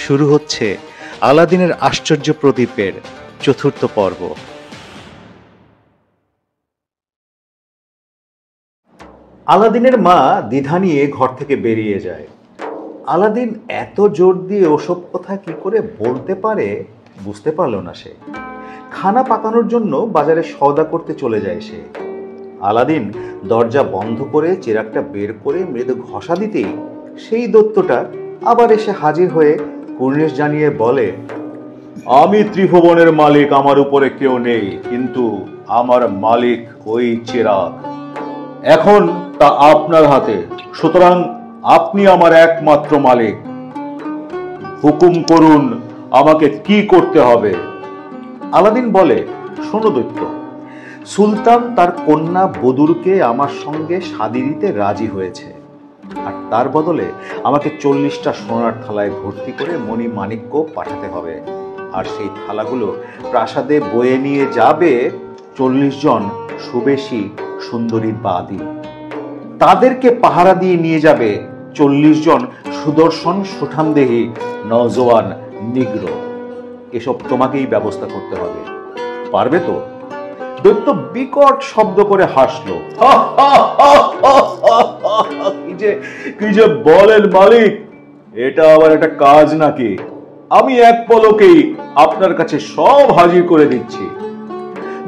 শুরু হচ্ছে আলাদিনের আশ্চর্য প্রদীপের চতুর্থ পর্ব। আলাদিনের মা দ্বিধা নিয়ে ঘর থেকে বেরিয়ে যায়। আলাদিন এত জোর দিয়ে ওসব কথা কি করে বলতে পারে বুঝতে পারল না সে। খানা পাকানোর জন্য বাজারে সওদা করতে চলে যায় সে। আলাদিন দরজা বন্ধ করে চেরাগটা বের করে মৃদু ঘষা দিতেই সেই দৈত্যটা আবার এসে হাজির হয়ে কুর্নিশ জানিয়ে বলে, আমি ত্রিভুবনের মালিক, আমার উপরে কেউ নেই, কিন্তু আমার মালিক ওই চেরাগ। এখন তা আপনার হাতে, সুতরাং আপনি আমার একমাত্র মালিক। হুকুম করুন আমাকে কি করতে হবে। আলাদিন বলে, শোনো দৈত্য, সুলতান তার কন্যা বদুরকে আমার সঙ্গে শাদী দিতে রাজি হয়েছে, আর তার বদলে আমাকে 40টা সোনার থালায় ভর্তি করে মণি মাণিক্য পাঠাতে হবে। আর সেই থালাগুলো প্রাসাদে বয়ে নিয়ে যাবে 40 জন সুবেশী সুন্দরী বাদী। তাদেরকে পাহারা দিয়ে নিয়ে যাবে 40 জন সুদর্শন সুঠামদেহী নওজোয়ান নিগ্র। এসব তোমাকেই ব্যবস্থা করতে হবে, পারবে তো? দৈত্য বিকট শব্দ করে হাসলো। কি যে বলেন মালিক, এটা আবার একটা কাজ নাকি? আমি এক পলকেই আপনার কাছে সব হাজির করে দিচ্ছি।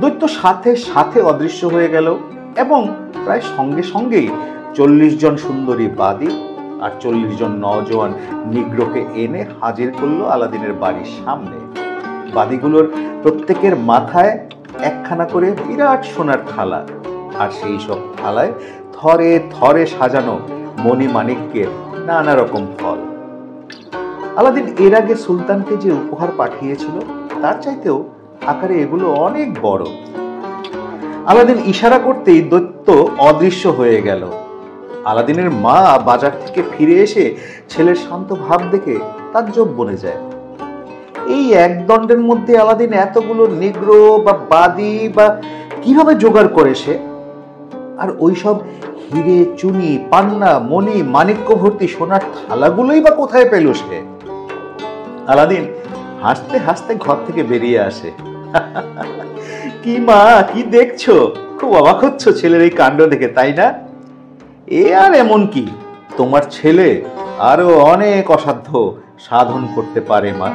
দৈত্য সাথে সাথে অদৃশ্য হয়ে গেল এবং প্রায় সঙ্গে সঙ্গেই 40 জন সুন্দরী বাদী আর 40 জন নওজোয়ান নিগ্রোকে এনে হাজির করলো আলাদিনের বাড়ির সামনে। বাদীগুলোর প্রত্যেকের মাথায় একখানা করে বিরাট সোনার থালা, আর সেই সব থালায় থরে থরে সাজানো মণিমাণিক্যের নানা রকম ফল। আলাদিন এর আগে সুলতানকে যে উপহার পাঠিয়েছিল তার চাইতেও আকারে এগুলো অনেক বড়। আলাদিন ইশারা করতেই দৈত্য অদৃশ্য হয়ে গেল। আলাদিনের মা বাজার থেকে ফিরে এসে ছেলের শান্ত ভাব দেখে তাজ্জব বনে যায়। এই এক দণ্ডের মধ্যে আলাদিন এতগুলো নিগ্রো বা বাদী বা কিভাবে জোগাড় করে সে? আর ওইসব হিরে চুনি পান্না মণি মাণিক্য ভর্তি সোনার থালাগুলোই বা কোথায় পেল সে? আলাদিন হাসতে হাসতে ঘর থেকে বেরিয়ে আসে। কি মা, কি দেখছো? খুব অবাক হচ্ছ ছেলের এই কাণ্ড দেখে, তাই না? এ আর এমন কি, তোমার ছেলে আরো অনেক অসাধ্য সাধন করতে পারে মা।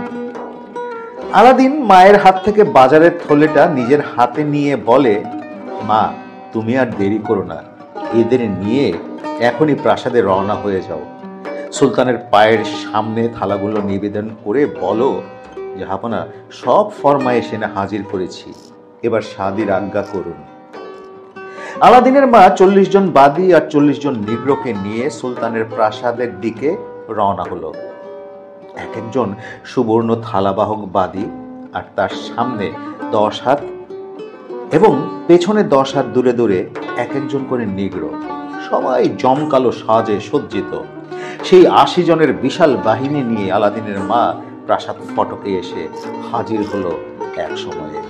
আলাদিন মায়ের হাত থেকে বাজারের থলেটা নিজের হাতে নিয়ে বলে, মা তুমি আর দেরি করো না, এদের নিয়ে এখনই প্রাসাদে রওনা হয়ে যাও। সুলতানের পায়ের সামনে থালাগুলো নিবেদন করে বলো, জাহাপনা সব ফরমায়েশ এনে হাজির করেছি, এবার শাদীর আজ্ঞা করুন। আলাদিনের মা 40 জন বাদী আর 40 জন নিগ্রোকে নিয়ে সুলতানের প্রাসাদের দিকে রওনা হলো। এক একজন সুবর্ণ থালাবাহক বাদী, আর তার সামনে 10 হাত এবং পেছনে 10 হাত দূরে দূরে এক একজন করে নিগ্রো, সবাই জমকালো সাজে সজ্জিত। সেই 80 জনের বিশাল বাহিনী নিয়ে আলাদিনের মা প্রাসাদ ফটকে এসে হাজির হলো এক সময়ে।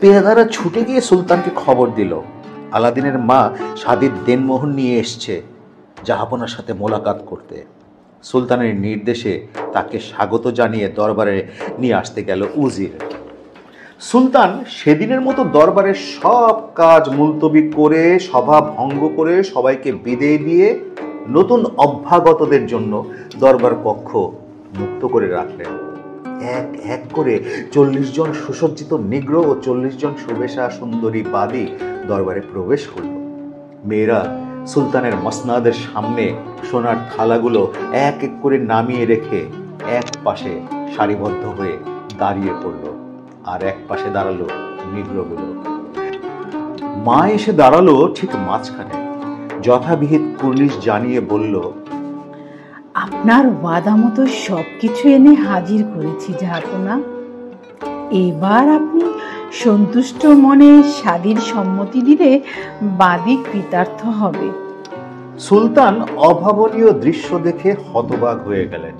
পেয়াদারা ছুটে গিয়ে সুলতানকে খবর দিল, আলাদিনের মা শাদীর দেনমোহর নিয়ে এসছে জাহাপনার সাথে মোলাকাত করতে। সুলতানের নির্দেশে তাকে স্বাগত জানিয়ে দরবারে নিয়ে আসতে গেল উজির। সুলতান সেদিনের মতো দরবারের সব কাজ মুলতবি করে, সভা ভঙ্গ করে সবাইকে বিদায় দিয়ে নতুন অভ্যাগতদের জন্য দরবার কক্ষ মুক্ত করে রাখলেন। এক এক করে 40 জন সুসজ্জিত নিগ্রো ও 40 জন সুবেশা সুন্দরী বাদী দরবারে প্রবেশ করল। মেয়েরা সুলতানের মসনাদের সামনে সোনার থালাগুলো এক এক করে নামিয়ে রেখে এক পাশে সারিবদ্ধ হয়ে দাঁড়িয়ে পড়ল, আর এক পাশে দাঁড়ালো নিগ্রোগুলো। মা এসে দাঁড়ালো ঠিক মাঝখানে, যথাবিহিত কুর্নিশ জানিয়ে বলল, আপনার ওয়াদা মতো সবকিছু এনে হাজির করেছি জাহাপনা। এবার আপনি সন্তুষ্ট মনে শাদীর সম্মতি দিলে বাদী কৃতার্থ হবে। সুলতান অভাবনীয় দৃশ্য দেখে হতবাক হয়ে গেলেন।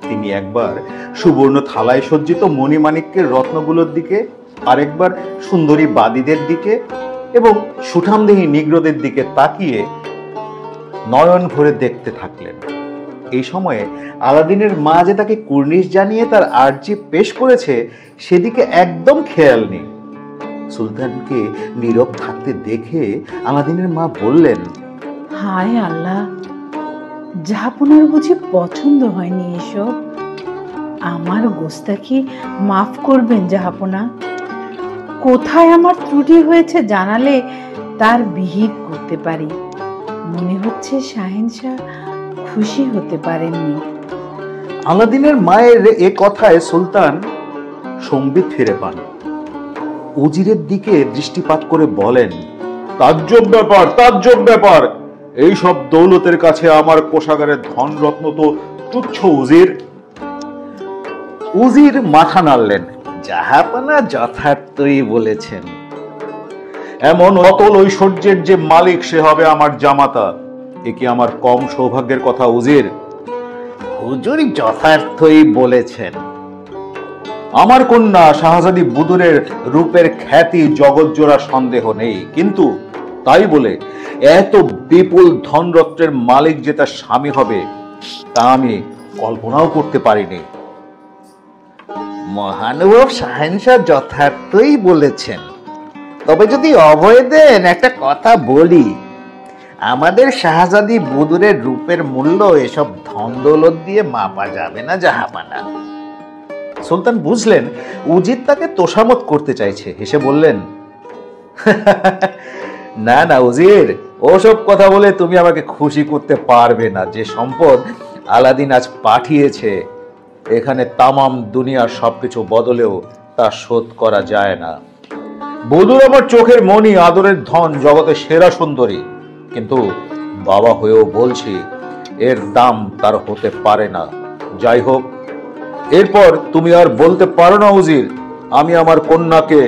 তিনি একবার সুবর্ণ থালায় সজ্জিত মণিমাণিক্যের রত্নগুলোর দিকে, আরেকবার সুন্দরী বাদীদের দিকে এবং সুঠামদেহী নিগ্রোদের দিকে তাকিয়ে নয়ন ভরে দেখতে থাকলেন। এই সময়ে আলাদিনের মা যে তাকে কুর্নিশ জানিয়ে তার আর্জি পেশ করেছে সেদিকে একদম খেয়াল নেই। সুলতানকে নীরব থাকতে দেখে আলাদিনের মা বললেন, হায় আল্লাহ, জাহাপনার বুঝি পছন্দ হয়নি এসব। আমার গোস্তাখি মাফ করবেন জাহাপনা। কোথায় আমার ত্রুটি হয়েছে জানালে তার বিহিত করতে পারি। মনে হচ্ছে শাহেনশাহ খুশি হতে পারেননি। আলাদিনের মায়ের এ কথায় সুলতান সম্বিত ফিরে পান। উজিরের দিকে দৃষ্টিপাত করে বলেন, তাজ্জব ব্যাপার, তাজ্জব ব্যাপার। এই সব দৌলতের কাছে আমার কোষাগারের ধন রত্ন তো তুচ্ছ উজির। উজির মাথা নাড়লেন, জাহাপনা যথার্থই বলেছেন। এমন অতল ঐশ্বর্যের যে মালিক সে হবে আমার জামাতা। এ কি আমার কম সৌভাগ্যের কথা উজির? হুজুর যথার্থই বলেছেন। আমার কন্যা শাহজাদি বুদুরের রূপের খ্যাতি জগৎজোড়া সন্দেহ নেই, কিন্তু তাই বলে এত বিপুল ধনরত্নের মালিক যে তার স্বামী হবে তা আমি কল্পনাও করতে পারিনি। মহানুভব শাহেনশাহ যথার্থই বলেছেন। তবে যদি অভয় দেন একটা কথা বলি, আমাদের শাহজাদি বুদুরের রূপের মূল্য এসব ধন দৌলত দিয়ে মাপা যাবে না জাহাপানা। সুলতান বুঝলেন উজির তাকে তোষামত করতে চাইছে। হেসে বললেন, না না উজির, ওসব কথা বলে তুমি আমাকে খুশি করতে পারবে না। যে সম্পদ আলাদিন আজ পাঠিয়েছে, এখানে তামাম দুনিয়ার সবকিছু বদলেও তা শোধ করা যায় না। বধূর আমার চোখের মণি, আদরের ধন, জগতের সেরা সুন্দরী, কিন্তু বাবা হয়েও বলছি এর দাম তার হতে পারে না। যাই হোক, এরপর তুমি আর বলতে পারো না উজির আমি আমার কন্যাকে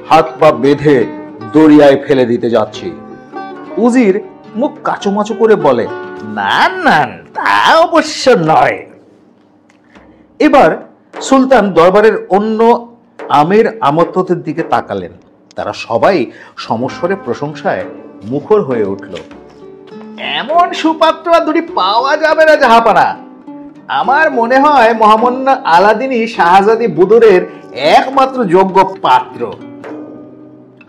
হাত পা বেঁধে দরিয়ায় ফেলে দিতে যাচ্ছি। উজির মুখ কাচুমাচু করে বলে, না না, তা অবশ্য নয়। এবার সুলতান দরবারের অন্য আমির আমতদের দিকে তাকালেন। তারা সবাই সমস্বরে প্রশংসায় মুখর হয়ে উঠল। এমন সুপাত্র দুটি পাওয়া যাবে না জাহাপানা। আমার মনে হয় মহামান্য আলাদিনই শাহজাদি বুদুরের একমাত্র যোগ্য পাত্র।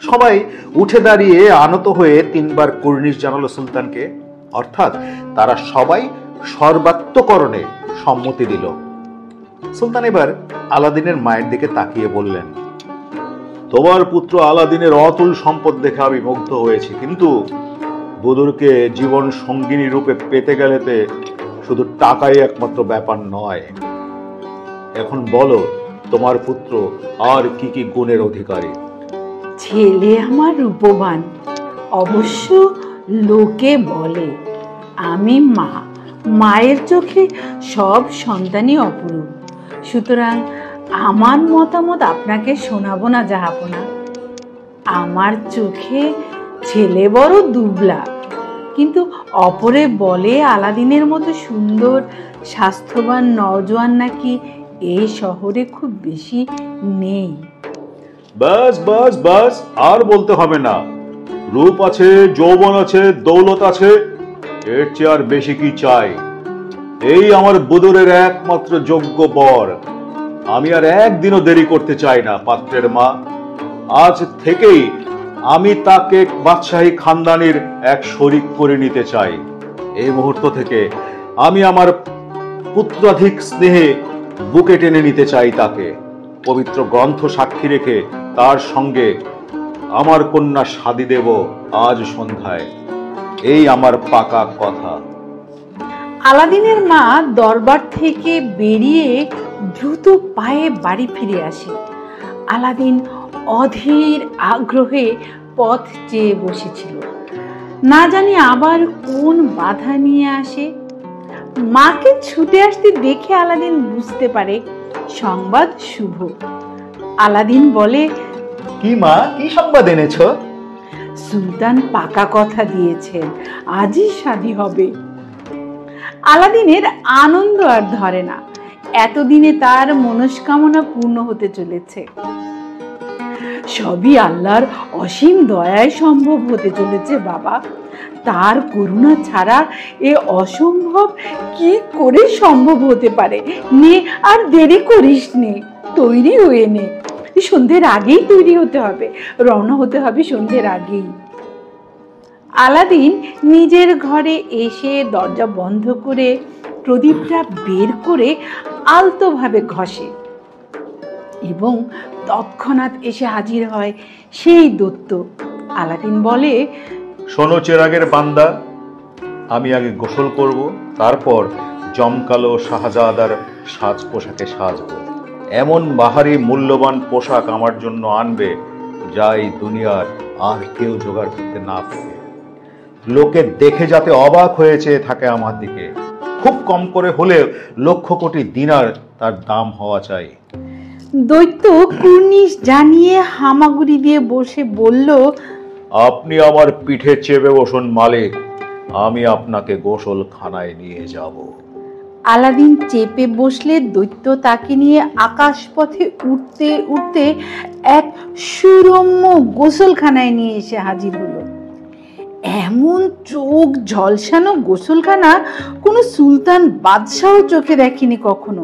সবাই উঠে দাঁড়িয়ে আনত হয়ে তিনবার কুর্নিশ জানালো সুলতানকে, অর্থাৎ তারা সবাই সর্বাত্মকরণে সম্মতি দিল। সুলতান এবার আলাদিনের মায়ের দিকে তাকিয়ে বললেন, তোমার পুত্র আলাদিনের অতুল সম্পদ দেখে আমি মুগ্ধ হয়েছি, কিন্তু বুদুরকে জীবন সঙ্গিনী রূপে পেতে গেলেতে শুধু টাকাই একমাত্র ব্যাপার নয়। এখন বলো তোমার পুত্র আর কি কি গুণের অধিকারী? ছেলে আমার রূপবান, অবশ্য লোকে বলে আমি মা, মায়ের চোখে সব সন্তানই অপরূপ। সুতরাং আমার মতামত আপনাকে শোনাবো না জাহাপনা। আমার চোখে ছেলে বড় দুবলা, কিন্তু অপরে বলে আলাদিনের মতো সুন্দর স্বাস্থ্যবান নওজোয়ান নাকি এই শহরে খুব বেশি নেই। বাস বাস বাস, আর বলতে হবে না। রূপ আছে, যৌবন আছে, দৌলত আছে, এর চেয়ে আর বেশি কি চাই? এই আমার বুদুরের একমাত্র যোগ্য বর। আমি আর একদিনও দেরি করতে চাই না পাত্রের মা। আজ থেকেই আমি তাকে বাদশাহী খানদানির এক শরিক করে নিতে চাই। এই মুহূর্ত থেকে আমি আমার পুত্রাধিক স্নেহে বুকে টেনে নিতে চাই তাকে। পবিত্র গ্রন্থ সাক্ষী রেখে তার সঙ্গে আমার কন্যা শাদী দেব আজ সন্ধ্যায়। এই আমার পাকা কথা। আলাদিনের মা দরবার থেকে বেরিয়ে দ্রুত পায়ে বাড়ি ফিরে আসে। আলাদিন অধীর আগ্রহে পথ চেয়ে বসেছিল, না জানি আবার কোন বাধা নিয়ে আসে। মাকে ছুটে আসতে দেখে আলাদিন বুঝতে পারে সংবাদ শুভ। আলাদিন বলে, কি মা, কি সংবাদ এনেছো? সুলতান পাকা কথা দিয়েছেন, আজই শাদী হবে। আলাদিনের আনন্দ আর ধরে না। এতদিনে তার মনস্কামনা পূর্ণ হতে চলেছে। সবই আল্লাহর অসীম দয়ায় সম্ভব হতে চলেছে বাবা। তার করুণা ছাড়া এ অসম্ভব কি করে সম্ভব হতে পারে? নে আর দেরি করিস নে, তৈরি হয়ে নে, সন্ধ্যের আগেই তৈরি হতে হবে, রওনা হতে হবে সন্ধ্যের আগেই। আলাদিন নিজের ঘরে এসে দরজা বন্ধ করে প্রদীপটা বের করে আলতোভাবে ঘষে এবং তৎক্ষণাৎ এসে হাজির হয় সেই দৈত্য। আলাদিন বলে, শোনো চেরাগের বান্দা, আমি আগে গোসল করব, তারপর জমকালো শাহজাদার সাজ পোশাকে সাজবো। এমন বাহারি মূল্যবান পোশাক আমার জন্য আনবে যা এই দুনিয়ার আর কেউ জোগাড় করতে না পারে। লোকে দেখে যাতে অবাক হয়েছে থাকে আমার দিকে, খুব কম করে হলে 1,00,000 কোটি দিনার তার দাম হওয়া চাই। দৈত্য কুর্নিশ জানিয়ে হামাগুড়ি দিয়ে বসে বলল, আপনি আমার পিঠে চেপে বসুন মালিক, আমি আপনাকে গোসলখানায় নিয়ে যাব। আলাদিন চেপে বসলে দৈত্য তাকে নিয়ে আকাশপথে উঠতে উঠতে এক সুরম্য গোসলখানায় নিয়ে এসে হাজির হলো। এমন চোখ ঝলসানো গোসলখানা কোনো সুলতান বাদশাহ চোখে দেখেনি কখনো।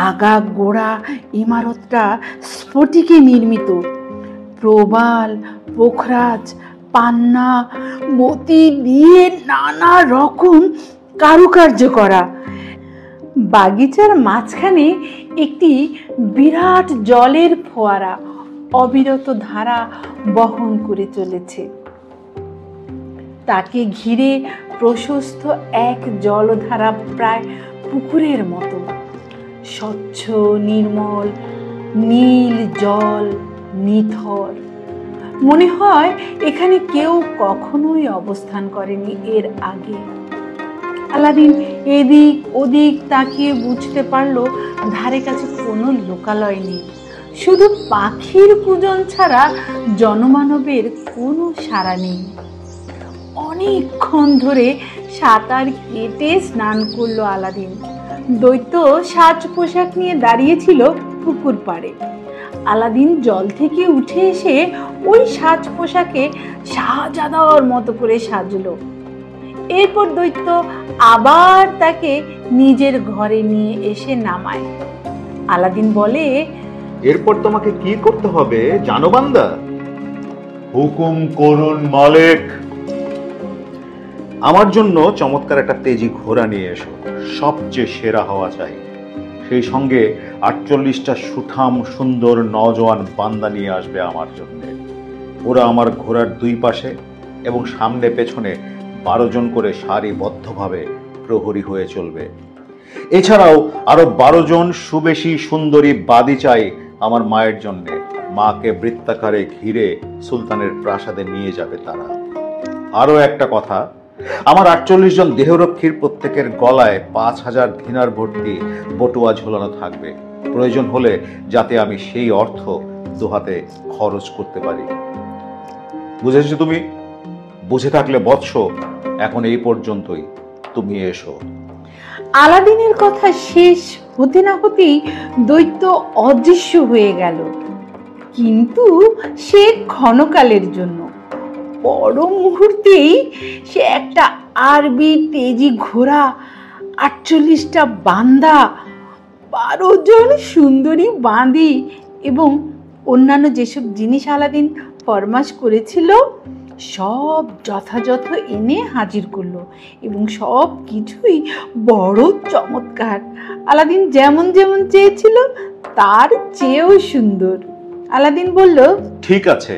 আগা গোড়া ইমারতটা স্ফটিকে নির্মিত, প্রবাল, পোখরাজ, পান্না, মতি দিয়ে নানা রকম কারুকার্য করা। বাগিচার মাঝখানে একটি বিরাট জলের ফোয়ারা অবিরত ধারা বহন করে চলেছে। তাকে ঘিরে প্রশস্ত এক জলধারা প্রায় পুকুরের মতো, স্বচ্ছ নির্মল নীল জল, নিথর। মনে হয় এখানে কেউ কখনোই অবস্থান করেনি এর আগে। আলাদিন এদিক ওদিক তাকিয়ে বুঝতে পারল ধারে কাছে কোনো লোকালয় নেই, শুধু পাখির কুজন ছাড়া জনমানবের কোনো সাড়া নেই। অনেকক্ষণ ধরে সাঁতার কেটে স্নান করলো আলাদিন। দৈত্য সাজ পোশাক নিয়ে দাঁড়িয়েছিল পুকুর পাড়ে। আলাদিন জল থেকে উঠে এসে ওই সাজ পোশাকে শাহজাদার মতো করে সাজলো। এরপর দৈত্য আবার তাকে নিজের ঘরে নিয়ে এসে নামায়। আলাদিন বলে, এরপর তোমাকে কি করতে হবে জানো বান্দা? হুকুম করুন মালিক। আমার জন্য চমৎকার একটা তেজি ঘোড়া নিয়ে এসো, সবচেয়ে সেরা হওয়া চাই। সেই সঙ্গে 48টা সুঠাম সুন্দর নওজোয়ান বান্দা নিয়ে আসবে আমার জন্য। ওরা আমার ঘোড়ার দুই পাশে এবং সামনে পেছনে 12 জন করে সারিবদ্ধভাবে প্রহরী হয়ে চলবে। এছাড়াও আরো 12 জন সুবেশী সুন্দরী বাদী চাই আমার মায়ের জন্য। মাকে বৃত্তাকারে ঘিরে সুলতানের প্রাসাদে নিয়ে যাবে তারা। আরো একটা কথা, আমার 48 জন দেহরক্ষীর প্রত্যেকের গলায় 5000 দিনার ভর্তি বটুয়া ঝোলানো থাকবে, প্রয়োজন হলে যাতে আমি সেই অর্থ দুহাতে খরচ করতে পারি। বুঝেছো তুমি? বুঝে থাকলে বৎস, এখন এই পর্যন্তই, তুমি এসো। আলাদিনের কথা শেষ হতে না হতেই দৈত্য অদৃশ্য হয়ে গেল, কিন্তু সে ক্ষণকালের জন্য। পর মুহূর্তেই সে একটা আরবি তেজি ঘোড়া, 48টা বান্দা, 12 জন সুন্দরী বাঁধি এবং অন্যান্য যেসব জিনিস আলাদিন ফরমাশ করেছিল সব যথাযথ এনে হাজির করলো এবং সব কিছুই বড় চমৎকার। আলাদিন যেমন যেমন চেয়েছিল তার চেয়েও সুন্দর। আলাদিন বলল, ঠিক আছে,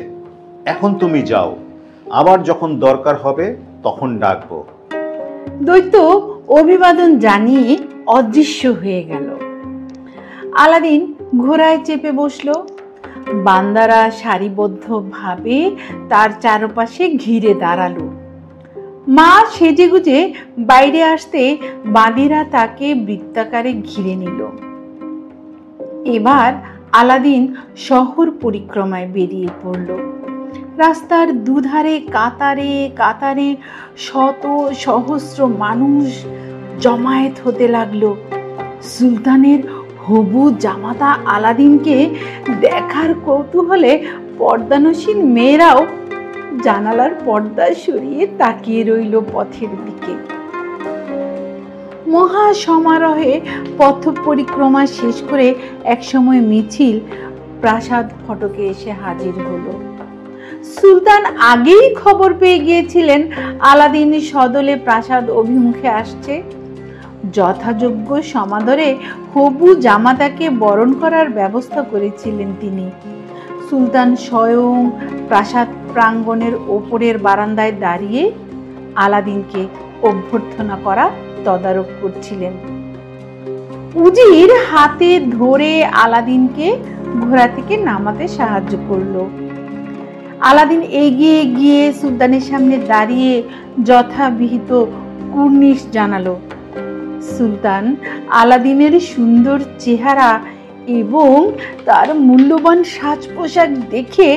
এখন তুমি যাও, আবার যখন দরকার হবে তখন ডাকবো। দৈত্য অভিবাদন জানিয়ে অদৃশ্য হয়ে গেল। আলাদিন ঘোড়ায় চেপে বসলো। বান্দারা সারিবদ্ধভাবে তার চারপাশে ঘিরে দাঁড়ালো। মা সেজেগুজে বাইরে আসতে বাঁদিরা তাকে বৃত্তাকারে ঘিরে নিল। এবার আলাদিন শহর পরিক্রমায় বেরিয়ে পড়ল। রাস্তার দুধারে কাতারে কাতারে শত সহস্র মানুষ জমায়েত হতে লাগলো। সুলতানের হবু জামাতা আলাদিনকে দেখার কৌতূহলে পর্দানসীন মেয়েরাও জানালার পর্দা সরিয়ে তাকিয়ে রইল পথের দিকে। মহা সমারোহে পথ পরিক্রমা শেষ করে একসময় মিছিল প্রাসাদ ফটকে এসে হাজির হলো। সুলতান আগেই খবর পেয়ে গিয়েছিলেন আলাদিন সদলে প্রাসাদ অভিমুখে আসছে। যথাযোগ্য সমাদরে হবু জামাতাকে বরণ করার ব্যবস্থা করেছিলেন তিনি। সুলতান স্বয়ং প্রাসাদ প্রাঙ্গণের ওপরের বারান্দায় দাঁড়িয়ে আলাদিনকে অভ্যর্থনা করা তদারক করছিলেন। উজির হাতে ধরে আলাদিনকে ঘোড়া থেকে নামাতে সাহায্য করলো। আলাদিন এগিয়ে গিয়ে সুলতানের সামনে দাঁড়িয়ে যথাবিহিত কুর্নিশ জানালো। সুলতান আলাদিনের সুন্দর চেহারা এবং তার মূল্যবান সাজ পোশাক দেখে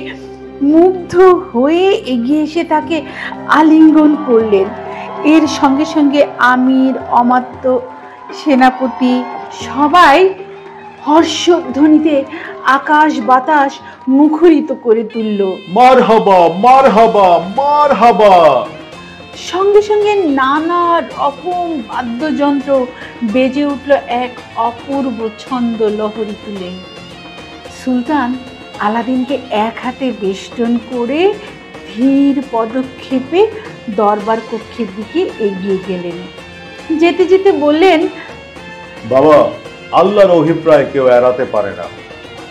মুগ্ধ হয়ে এগিয়ে এসে তাকে আলিঙ্গন করলেন। এর সঙ্গে সঙ্গে আমির, অমাত্য, সেনাপতি সবাই হর্ষধ্বনিতে আকাশ বাতাস মুখরিত করে তুলল। মারহাবা, মারহাবা, মারহাবা। সঙ্গে সঙ্গে নানা রকম বাদ্যযন্ত্র বেজে উঠল এক অপূর্ব ছন্দ লহরী তুলে। সুলতান আলাদিনকে এক হাতে বেষ্টন করে ধীর পদক্ষেপে দরবার কক্ষের দিকে এগিয়ে গেলেন। যেতে যেতে বললেন, বাবা, আল্লাহর অভিপ্রায় কেউ এড়াতে পারে না।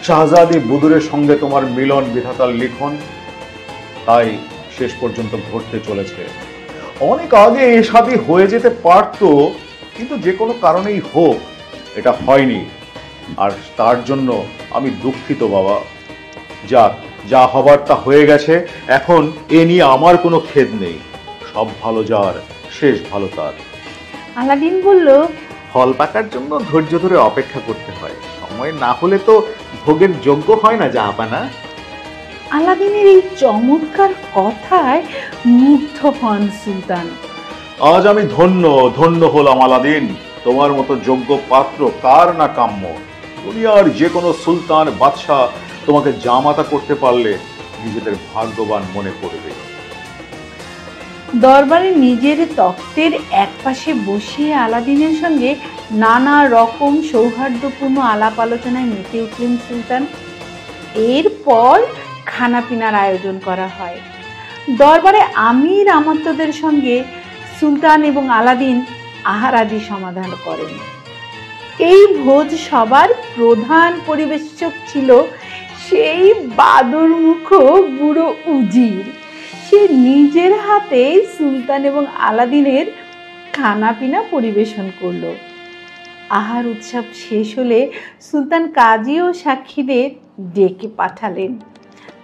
শাহজাদি বুদুরের সঙ্গে তোমার মিলন বিধাতার লিখন, তাই শেষ পর্যন্ত ঘটতে চলেছে। অনেক আগে এ শাদী হয়ে যেতে পারত, কিন্তু যে কোনো কারণেই হোক এটা হয়নি, আর তার জন্য আমি দুঃখিত বাবা। যাক, যা হবার তা হয়ে গেছে, এখন এ নিয়ে আমার কোনো খেদ নেই। সব ভালো যার, শেষ ভালো তার। আলাদিন বলল, ফল পাকার জন্য ধৈর্য ধরে অপেক্ষা করতে হয়, সময় না হলে তো ভোগের যোগ্য হয় না জাহাপানা। আলাদিনের এই চমৎকার কথায় মুগ্ধ হন সুলতান। আজ আমি ধন্য, ধন্য হলাম আলাদিন। তোমার মতো যোগ্য পাত্র কার না কাম্য। দুনিয়ার যে কোনো সুলতান বাদশাহ তোমাকে জামাতা করতে পারলে নিজেদের ভাগ্যবান মনে করবে। দরবারে নিজের তখ্তের একপাশে বসিয়ে আলাদিনের সঙ্গে নানা রকম সৌহার্দ্যপূর্ণ আলাপ আলোচনায় মেতে উঠলেন সুলতান। এরপর খানাপিনার আয়োজন করা হয়। দরবারে আমির আমাত্যদের সঙ্গে সুলতান এবং আলাদিন আহার আদি সমাধান করেন। এই ভোজ সবার প্রধান পরিবেশক ছিল সেই বাদরমুখ বুড়ো উজির। সে নিজের হাতে সুলতান এবং আলাদিনের খানাপিনা পরিবেশন করলো। আহার উৎসব শেষ হলে সুলতান কাজী ও সাক্ষীদের ডেকে পাঠালেন।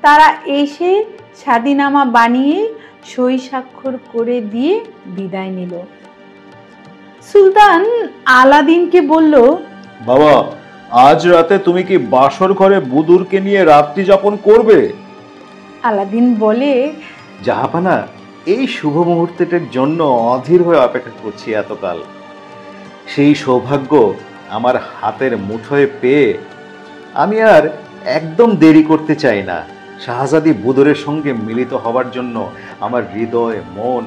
তারা এসে স্বাধীনামা বানিয়ে সই স্বাক্ষর করে দিয়ে বিদায় নিল। সুলতান আলাদিনকে বলল, বাবা, আজ রাতে তুমি কি বাসর ঘরে বুদুরকে নিয়ে রাত্রি যাপন করবে? আলাদিন বলে, জাহাপানা, এই শুভ মুহূর্তটার জন্য অধীর হয়ে অপেক্ষা করছি এতকাল। সেই সৌভাগ্য আমার হাতের মুঠোয় পেয়ে আমি আর একদম দেরি করতে চাই না। শাহজাদি বুদুরের সঙ্গে মিলিত হবার জন্য আমার হৃদয় মন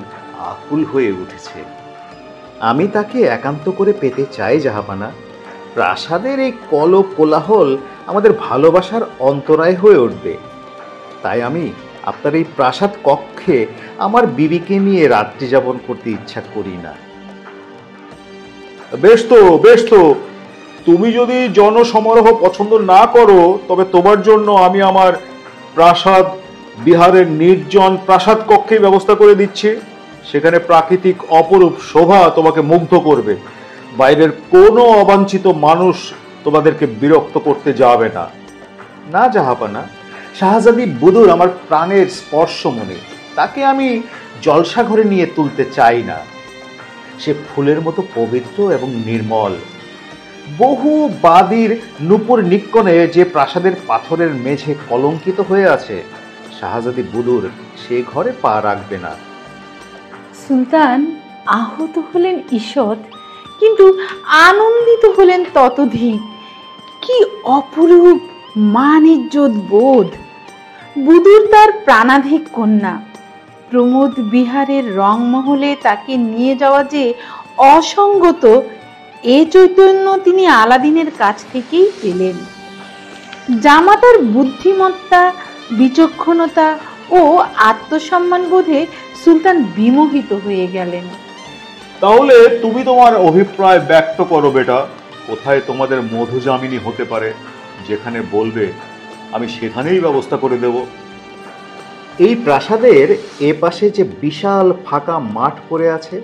আকুল হয়ে উঠেছে। আমি তাকে একান্ত করে পেতে চাই জাহাপানা। প্রাসাদের এই কল কোলাহল আমাদের ভালোবাসার অন্তরায় হয়ে উঠবে। তাই আমি আপনার এই প্রাসাদ কক্ষে আমার বিবিকে নিয়ে রাত্রি যাপন করতে ইচ্ছা করি না। বেশ তো, বেশ তো। তুমি যদি জনসমারোহ পছন্দ না করো, তবে তোমার জন্য আমি আমার প্রাসাদ বিহারের নির্জন প্রাসাদ কক্ষে ব্যবস্থা করে দিচ্ছি। সেখানে প্রাকৃতিক অপরূপ শোভা তোমাকে মুগ্ধ করবে। বাইরের কোনো অবাঞ্ছিত মানুষ তোমাদেরকে বিরক্ত করতে যাবে না। না জাহাপানা, শাহজাদি বুদুর আমার প্রাণের স্পর্শমণি। তাকে আমি জলসা ঘরে নিয়ে তুলতে চাই না। সে ফুলের মতো পবিত্র এবং নির্মল। বহু বাদীর নূপুর নিক্কণে যে প্রাসাদের পাথরের মেঝে কলঙ্কিত হয়ে আছে, শাহজাদি বুদুর সে ঘরে পা রাখবে না। সুলতান আহত হলেন ঈষৎ, কিন্তু আনন্দিত হলেন ততোধিক। কি অপরূপ মান ইজ্জত বোধ! বুদুর তার প্রাণাধিক কন্যা, প্রমোদ বিহারের রংমহলে তাকে নিয়ে যাওয়া যে অসঙ্গত, এ চৈতন্য তিনি আলাদিনের কাছ থেকেই পেলেন। জামাতার বুদ্ধিমত্তা, বিচক্ষণতা ও আত্মসম্মান বোধে সুলতান বিমোহিত হয়ে গেলেন। তাহলে তুমি তোমার অভিপ্রায় ব্যক্ত করো বেটা। কোথায় তোমাদের মধুজামিনী হতে পারে? যেখানে বলবে আমি সেখানেই ব্যবস্থা করে দেব। এই প্রাসাদের এ পাশে যে বিশাল ফাঁকা মাঠ পড়ে আছে,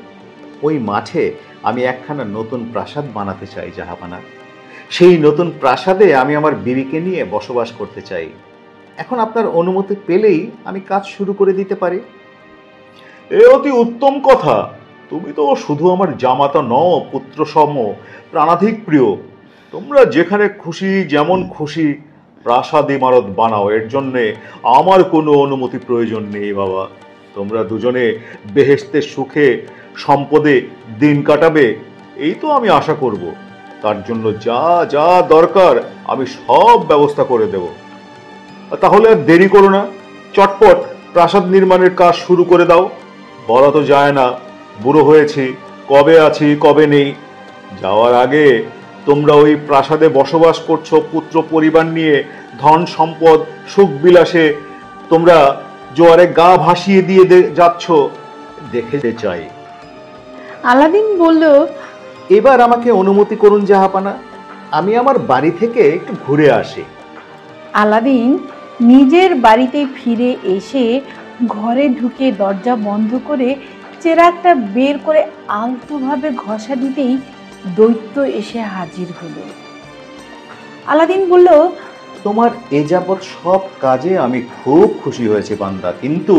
ওই মাঠে আমি একখানা নতুন প্রাসাদ বানাতে চাই জাহাপানা। সেই নতুন প্রাসাদে আমি আমার বিবিকে নিয়ে বসবাস করতে চাই। এখন আপনার অনুমতি পেলেই আমি কাজ শুরু করে দিতে পারি। এ অতি উত্তম কথা। তুমি তো শুধু আমার জামাতা নও, পুত্র সম, প্রাণাধিক প্রিয়। তোমরা যেখানে খুশি, যেমন খুশি প্রাসাদ ইমারত বানাও, এর জন্যে আমার কোনো অনুমতি প্রয়োজন নেই বাবা। তোমরা দুজনে বেহেশতের সুখে সম্পদে দিন কাটাবে, এই তো আমি আশা করব। তার জন্য যা যা দরকার আমি সব ব্যবস্থা করে দেব। তাহলে আর দেরি করো না, চটপট প্রাসাদ নির্মাণের কাজ শুরু করে দাও। বলা তো যায় না, বুড়ো হয়েছি, কবে আছি কবে নেই। যাওয়ার আগে তোমরা ওই প্রাসাদে বসবাস করছো পুত্র পরিবার নিয়ে, ধন সম্পদ সুখ বিলাসে তোমরা জোয়ারে গা ভাসিয়ে দিয়ে যাচ্ছ, দেখে চাই। আলাদিন বলল, এবার আমাকে অনুমতি করুন জাহাপানা, আমি আমার বাড়ি থেকে একটু ঘুরে আসি। আলাদিন নিজের বাড়িতে ফিরে এসে ঘরে ঢুকে দরজা বন্ধ করে চেরাগটা বের করে আলতোভাবে ঘষা দিতেই দৈত্য এসে হাজির হলো। আলাদিন বলল, তোমার এ যাবৎ সব কাজে আমি খুব খুশি হয়েছি বান্দা, কিন্তু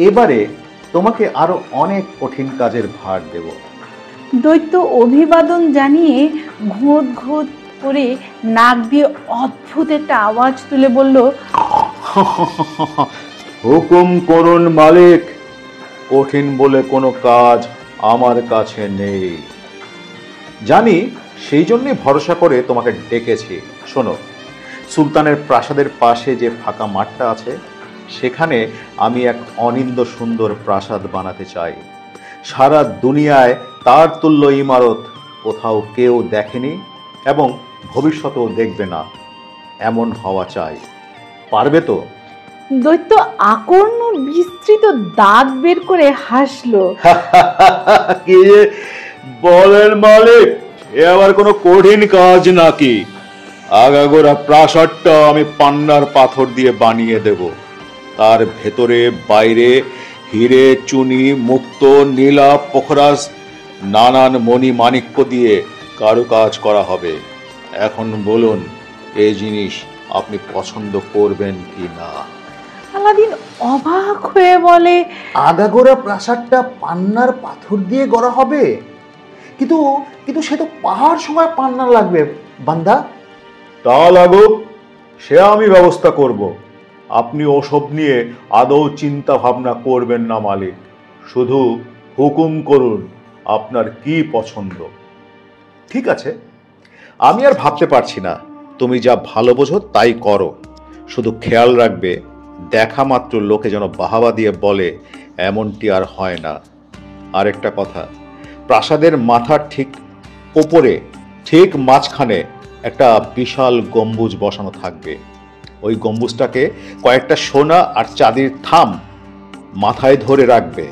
এবারে তোমাকে আরো অনেক কঠিন কাজের ভার দেব। দৈত্য অভিবাদন জানিয়ে ঘোঁত ঘোঁত করে নাক দিয়ে অদ্ভুত একটা আওয়াজ তুলে বলল, হুকুম করুন মালিক, কঠিন বলে কোনো কাজ আমার কাছে নেই। জানি, সেই জন্যই ভরসা করে তোমাকে ডেকেছি। শোনো, সুলতানের প্রাসাদের পাশে যে ফাঁকা মাঠটা আছে, সেখানে আমি এক অনিন্দ্য সুন্দর প্রাসাদ বানাতে চাই। সারা দুনিয়ায় তার তুল্য ইমারত কোথাও কেউ দেখেনি এবং ভবিষ্যতেও দেখবে না, এমন হওয়া চাই। পারবে তো? দৈত্য আকর্ণ বিস্তৃত দাঁত বের করে হাসলো। কি যে বলেন মালিক, এ আবার কোনো কঠিন কাজ নাকি? আগাগোড়া প্রাসাদটা আমি পান্নার পাথর দিয়ে বানিয়ে দেব। তার ভেতরে বাইরে হিরে, চুনি, মুক্ত, নীলা, পোখরাজ, নানান মণি মাণিক্য দিয়ে কারুকাজ করা হবে। এখন বলুন, এই জিনিস আপনি পছন্দ করবেন কি না? আলাদিন অবাক হয়ে বলে, আগাগোড়া প্রাসাদটা পান্নার পাথর দিয়ে গড়া হবে? কিন্তু কিন্তু সে তো পাহাড় সময় পান্না লাগবে বান্দা। তা লাগুক, সে আমি ব্যবস্থা করব। আপনি ওসব নিয়ে আদৌ চিন্তা ভাবনা করবেন না মালিক। শুধু হুকুম করুন আপনার কি পছন্দ। ঠিক আছে, আমি আর ভাবতে পারছি না। তুমি যা ভালো বোঝো তাই করো। শুধু খেয়াল রাখবে, দেখা মাত্র লোকে যেন বাহাবা দিয়ে বলে এমনটি আর হয় না। আরেকটা কথা, প্রাসাদের মাথার ঠিক ওপরে, ঠিক মাঝখানে একটা বিশাল গম্বুজ বসানো থাকবে। ওই গম্বুজটাকে কয়েকটা সোনা আর চাঁদির থাম মাথায় ধরে রাখবে।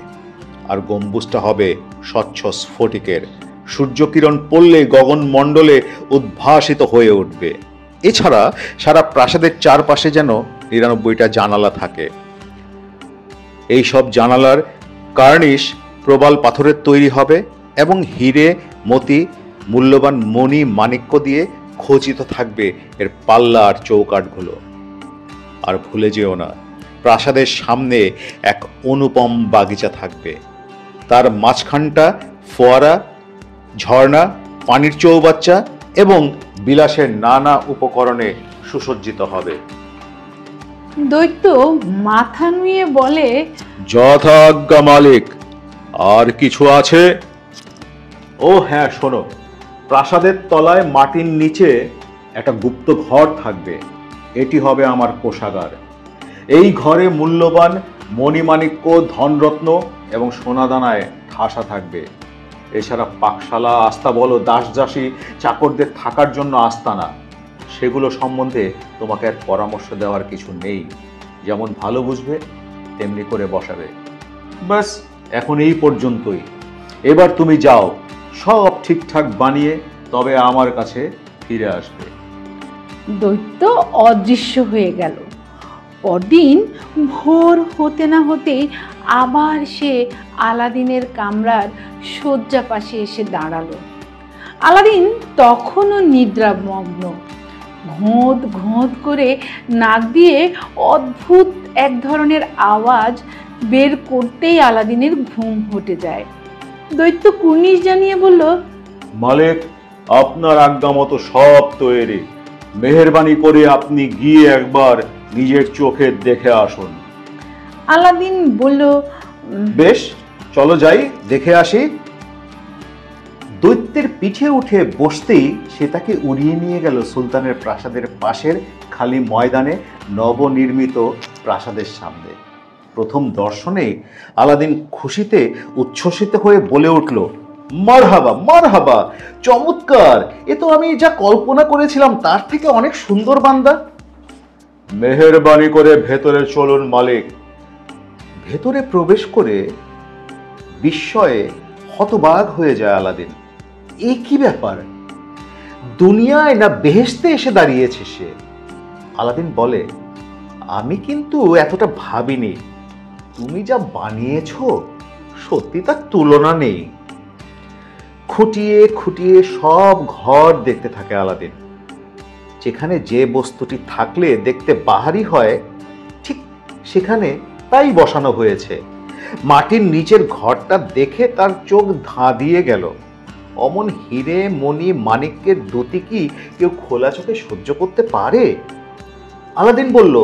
আর গম্বুজটা হবে স্বচ্ছ স্ফটিকের, সূর্যকিরণ পড়লে গগনমণ্ডলে উদ্ভাসিত হয়ে উঠবে। এছাড়া সারা প্রাসাদের চারপাশে যেন ৯৯টা জানালা থাকে। এই সব জানালার কার্নিশ প্রবাল পাথরের তৈরি হবে এবং হিরে, মতি, মূল্যবান মণি মাণিক্য দিয়ে খচিত থাকবে এর পাল্লা আর চৌকাঠগুলো। আর ভুলে যেও না, প্রাসাদের সামনে এক অনুপম বাগিচা থাকবে। তার মাঝখানটা ফোয়ারা, ঝর্ণা, পানির চৌবাচ্চা এবং বিলাসের নানা উপকরণে সুসজ্জিত হবে। দৈত্য মাথা নুয়ে বলে, যথাজ্ঞা মালিক। আর কিছু আছে? ও হ্যাঁ, শোনো, প্রাসাদের তলায় মাটির নিচে একটা গুপ্ত ঘর থাকবে। এটি হবে আমার কোষাগার। এই ঘরে মূল্যবান মণিমাণিক্য, ধনরত্ন এবং সোনাদানায় ঠাসা থাকবে। এছাড়া পাকশালা, আস্তাবল ও দাসদাসী চাকরদের থাকার জন্য আস্তানা, সেগুলো সম্বন্ধে তোমাকে আর পরামর্শ দেওয়ার কিছু নেই। যেমন ভালো বুঝবে তেমনি করে বসাবে। ব্যাস, এখন এই পর্যন্তই। এবার তুমি যাও, সব ঠিকঠাক বানিয়ে তবে আমার কাছে ফিরে আসবে। দৈত্য অদৃশ্য হয়ে গেল। পরদিন ভোর হতে না হতেই আবার সে আলাদিনের কামরার শয্যা পাশে এসে দাঁড়ালো। আলাদিন তখনও নিদ্রামগ্ন। ঘোঁত ঘোঁত করে নাক দিয়ে অদ্ভুত এক ধরনের আওয়াজ বের করতেই আলাদিনের ঘুম হটে যায়। দৈত্য কুর্নিশ জানিয়ে বলল, মালিক, আপনার আজ্ঞা মতো সব তৈরি। মেহেরবানি করে আপনি গিয়ে একবার নিজের চোখে দেখে আসুন। আলাদিন বলল, বেশ, চলো যাই, দেখে আসি। দৈত্যের পিঠে উঠে বসতেই সে তাকে উড়িয়ে নিয়ে গেল সুলতানের প্রাসাদের পাশের খালি ময়দানে নবনির্মিত প্রাসাদের সামনে। প্রথম দর্শনে আলাদিন খুশিতে উচ্ছ্বসিত হয়ে বলে উঠল, মারহাবা মারহাবা, চমৎকার! এ তো আমি যা কল্পনা করেছিলাম তার থেকে অনেক সুন্দর বান্দা। মেহেরবানি করে ভেতরে চলুন মালিক। ভেতরে প্রবেশ করে বিস্ময়ে হতবাক হয়ে যায় আলাদিন। এ কি ব্যাপার? দুনিয়ায় না বেহেশতে এসে দাঁড়িয়েছে সে। আলাদিন বলে, আমি কিন্তু এতটা ভাবিনি। তুমি যা বানিয়েছো সত্যি তার তুলনা নেই। খুঁটিয়ে খুঁটিয়ে সব ঘর দেখতে থাকে আলাদিন। যেখানে যে বস্তুটি থাকলে দেখতে বাহারি হয় ঠিক সেখানে তাই বসানো হয়েছে। মাটির নিচের ঘরটা দেখে তার চোখ ধাঁধিয়ে গেল। অমন হিরে মণি মানিক্যের দুটি কি কেউ খোলা চোখে সহ্য করতে পারে? আলাদিন বলল,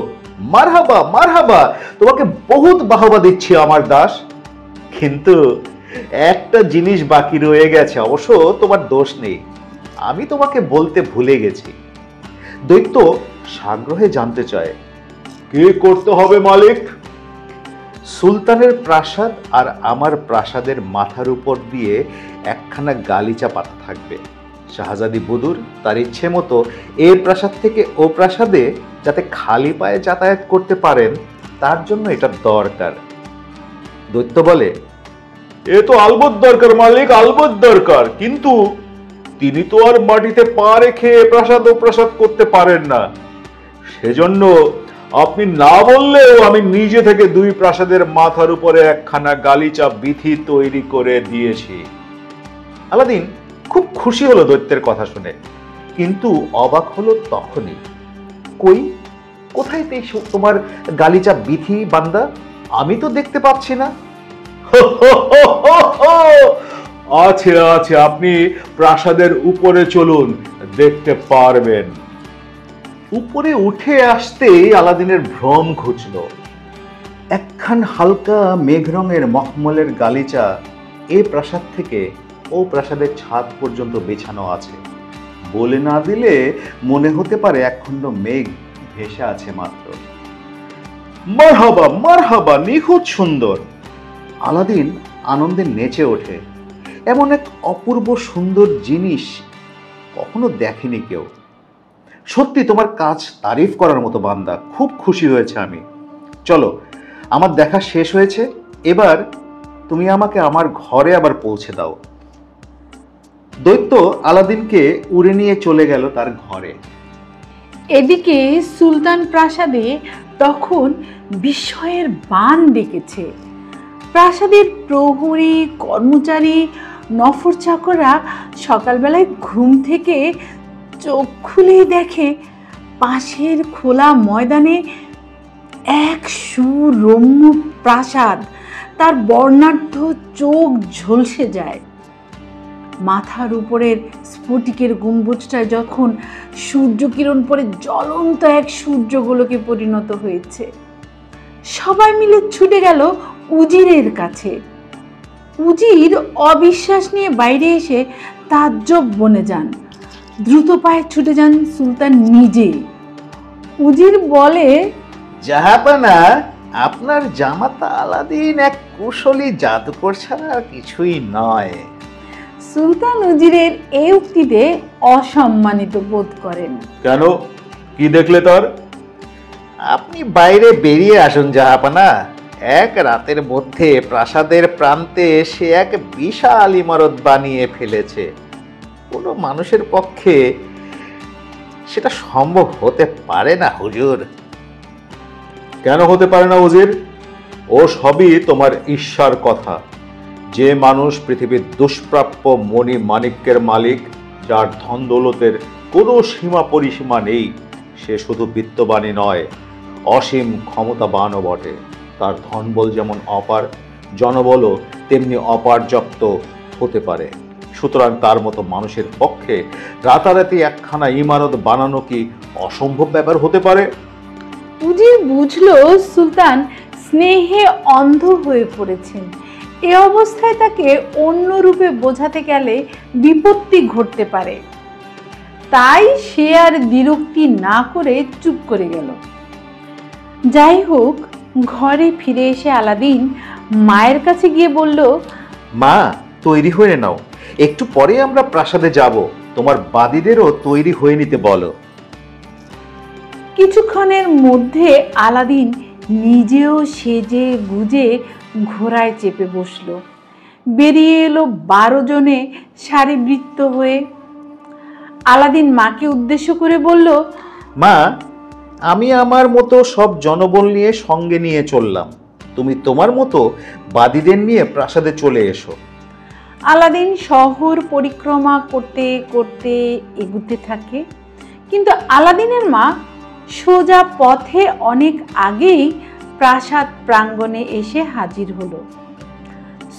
মারহাবা মারহাবা, তোমাকে বহুত বাহবা দিচ্ছি আমার দাস। কিন্তু একটা জিনিস বাকি রয়ে গেছে, অবশ্য তোমার দোষ নেই। আমি তোমাকে বলতে ভুলে গেছি। দৈত্য সাগ্রহে জানতে চায়, কি করতে হবে মালিক? সুলতানের প্রাসাদ আর আমার প্রাসাদের মাথার উপর দিয়ে একখানা গালিচা পাতা থাকবে। শাহজাদি বুদুর তার ইচ্ছে মতো এর প্রাসাদ থেকে ও প্রাসাদে যাতে খালি পায়ে যাতায়াত করতে পারেন, তার জন্য এটা দরকার। দৈত্য বলে, এ তো আলবৎ দরকার মালিক, আলবৎ দরকার। কিন্তু তিনি তো আর মাটিতে পা রেখে প্রাসাদ ও প্রাসাদ করতে পারেন না। সেজন্য আপনি না বললেও আমি নিজে থেকে দুই প্রাসাদের মাথার উপরে একখানা গালিচা বিথি তৈরি করে দিয়েছি। আলাদিন খুব খুশি হলো দৈত্যের কথা শুনে, কিন্তু অবাক হলো তখনই। কই, কোথায় তোমার গালিচা বিথি বান্দা? আমি তো দেখতে পাচ্ছি না। আছে আছে, আপনি প্রাসাদের উপরে চলুন, দেখতে পারবেন। উপরে উঠে আসতেই আলাদিনের ভ্রম ঘুচল। একখান হালকা মেঘ রঙের মখমলের গালিচা এ প্রাসাদ থেকে ও প্রাসাদের ছাদ পর্যন্ত বিছানো আছে। বলে না দিলে মনে হতে পারে একখণ্ড মেঘ ভেসে আছে মাত্র। মারহাবা মারহাবা, নিখুঁত সুন্দর। আলাদিন আনন্দে নেচে ওঠে। এমন এক অপূর্ব সুন্দর জিনিস কখনো দেখেনি কেউ। সত্যি তোমার কাজ তারিফ করার মতো বান্দা, খুব খুশি হয়েছে আমি। চলো, আমার দেখা শেষ হয়েছে, এবার তুমি আমাকে আমার ঘরে আবার পৌঁছে দাও। দৈত্য আলাদিনকে উড়ে নিয়ে চলে গেল তার ঘরে। এদিকে সুলতান প্রাসাদে তখন বিস্ময়ের বান ডেকেছে। প্রাসাদের প্রহরী, কর্মচারী, নফর চাকররা সকালবেলায় ঘুম থেকে চোখ খুলেই দেখে পাশের খোলা ময়দানে এক সুরম্য প্রাসাদ। তার বর্ণাঢ্য চোখ ঝলসে যায়। মাথার উপরের স্ফটিকের গম্বুজটায় যখন সূর্যকিরণ পড়ে জ্বলন্ত এক সূর্যগোলকে পরিণত হয়েছে। সবাই মিলে ছুটে গেল উজিরের কাছে। উজির অবিশ্বাস নিয়ে বাইরে এসে তাজ্জব বনে যান। দ্রুত পায়ে ছুটে যান সুলতান নিজে। উজির বলে, জাহাপানা, আপনার জামাতা আলাদিন এক কুশলী জাদুকর ছাড়া আর কিছুই নয়। সুলতান উজিরের এই উক্তিতে অসম্মানিত বোধ করেন। কেন, কি দেখলে তার? আপনি বাইরে বেরিয়ে আসুন জাহাপানা। এক রাতের মধ্যে প্রাসাদের প্রান্তে সে এক বিশাল ইমারত বানিয়ে ফেলেছে। কোনো মানুষের পক্ষে সেটা সম্ভব হতে পারে না হুজুর। কেন হতে পারে না উজির? ও সবই তোমার ঈর্ষার কথা। যে মানুষ পৃথিবীর দুষ্প্রাপ্য মণি মাণিক্যের মালিক, যার ধন দৌলতের কোনো সীমা পরিসীমা নেই, সে শুধু বিত্তবানই নয়, অসীম ক্ষমতাবানও বটে। তার ধনবল যেমন অপার, জনবলও তেমনি অপার্যাপ্ত হতে পারে। সুতরাং তার মতো মানুষের পক্ষে রাতারাতি একখানা ইমারত বানানো কি অসম্ভব ব্যাপার হতে পারে? উজির বুঝলো সুলতান স্নেহে অন্ধ হয়ে পড়েছেন। এ অবস্থায় তাকে অন্য রূপে বোঝাতে গেলে বিপত্তি ঘটতে পারে। তাই সে আর বিরক্তি না করে চুপ করে গেল। যাই হোক, ঘরে ফিরে এসে আলাদিন মায়ের কাছে গিয়ে বলল, মা, তৈরি হয়ে নাও, একটু পরে আমরা প্রাসাদে যাব। তোমার বাদীদেরও তৈরি হয়ে নিতে বলো। কিছুক্ষণের মধ্যে আলাদিন নিজেও সেজে গুজে ঘোড়ায় চেপে বসলো। বেরিয়ে এলো 12 জনে সারিবৃত্ত হয়ে। আলাদিন মাকে উদ্দেশ্য করে বলল, মা, আমি আমার মতো সব জনবল নিয়ে সঙ্গে নিয়ে চললাম। তুমি তোমার মতো বাদীদের নিয়ে প্রাসাদে চলে এসো। আলাদিন শহর পরিক্রমা করতে করতে এগুতে থাকে। কিন্তু আলাদিনের মা সোজা পথে অনেক আগেই প্রাসাদ প্রাঙ্গণে এসে হাজির হলো।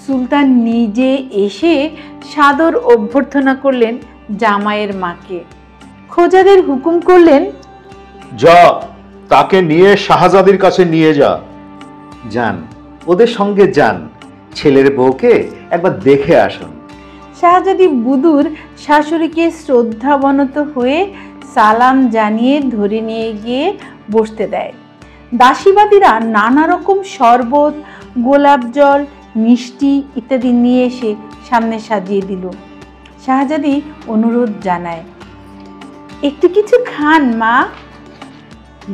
সুলতান নিজে এসে সাদর অভ্যর্থনা করলেন জামাইয়ের মাকে। খোজাদের হুকুম করলেন, যা, তাকে নিয়ে শাহজাদির কাছে নিয়ে যা। যান, ওদের সঙ্গে যান, ছেলের বউকে একবার দেখে আসুন। শাহজাদি বুদুর শাশুড়িকে শ্রদ্ধাবনত হয়ে সালাম জানিয়ে ধরে নিয়ে গিয়ে বসতে দেয়। দাসীবাদীরা নানা রকম শরবত, গোলাপ জল, মিষ্টি ইত্যাদি নিয়ে এসে সামনে সাজিয়ে দিল। শাহজাদি অনুরোধ জানায়, একটু কিছু খান মা।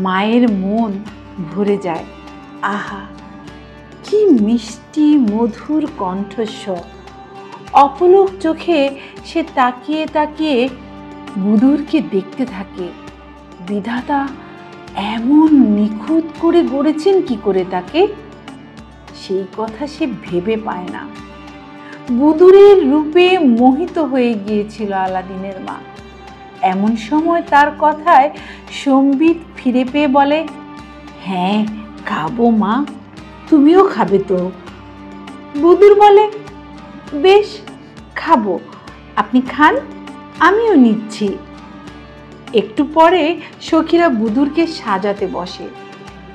মায়ের মন ভরে যায়। আহা, কি মিষ্টি মধুর কণ্ঠস্বর! অপলক চোখে সে তাকিয়ে তাকিয়ে বুদুরকে দেখতে থাকে। বিধাতা এমন নিখুঁত করে গড়েছেন কি করে তাকে, সেই কথা সে ভেবে পায় না। বুদুরের রূপে মোহিত হয়ে গিয়েছিল আলাদিনের মা। এমন সময় তার কথায় সম্বিত ফিরে পেয়ে বলে, হ্যাঁ খাবো মা, তুমিও খাবে তো? বুদুর বলে, বেশ খাবো, আপনি খান, আমিও নিচ্ছি। একটু পরে সখীরা বুদুরকে সাজাতে বসে।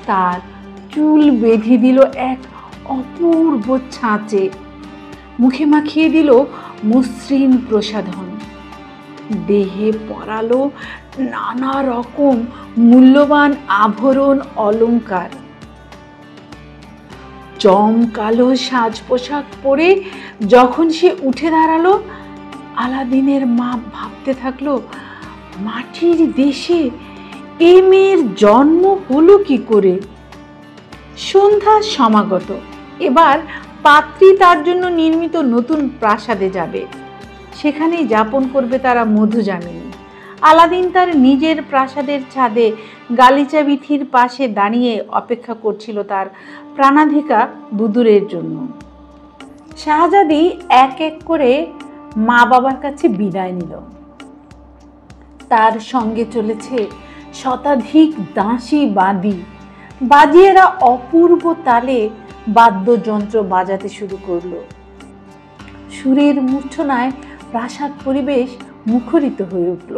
তার চুল বেঁধে দিল এক অপূর্ব ছাঁচে, মুখে মাখিয়ে দিল মসৃণ প্রসাধন, দেহে পরালো নানা রকম মূল্যবান আভরণ অলংকার। জমকালো সাজ পোশাক পরে যখন সে উঠে দাঁড়ালো, আলাদিনের মা ভাবতে থাকলো, মাটির দেশে এ মেয়ের জন্ম হলো কি করে। সন্ধ্যা সমাগত। এবার পাত্রী তার জন্য নির্মিত নতুন প্রাসাদে যাবে। সেখানেই যাপন করবে তারা মধুযামিনী। আলাদিন তার নিজের প্রাসাদের ছাদে গালিচা বিথির পাশে দাঁড়িয়ে অপেক্ষা করছিল তার প্রাণাধিকা বুদুরের জন্য। শাহজাদি এক এক করে মা বাবার কাছে বিদায় নিল। তার সঙ্গে চলেছে শতাধিক দাসী বাদী। বাজিয়েরা অপূর্ব তালে বাদ্যযন্ত্র বাজাতে শুরু করলো। সুরের মূর্ছনায় প্রাসাদ পরিবেশ মুখরিত হয়ে উঠল।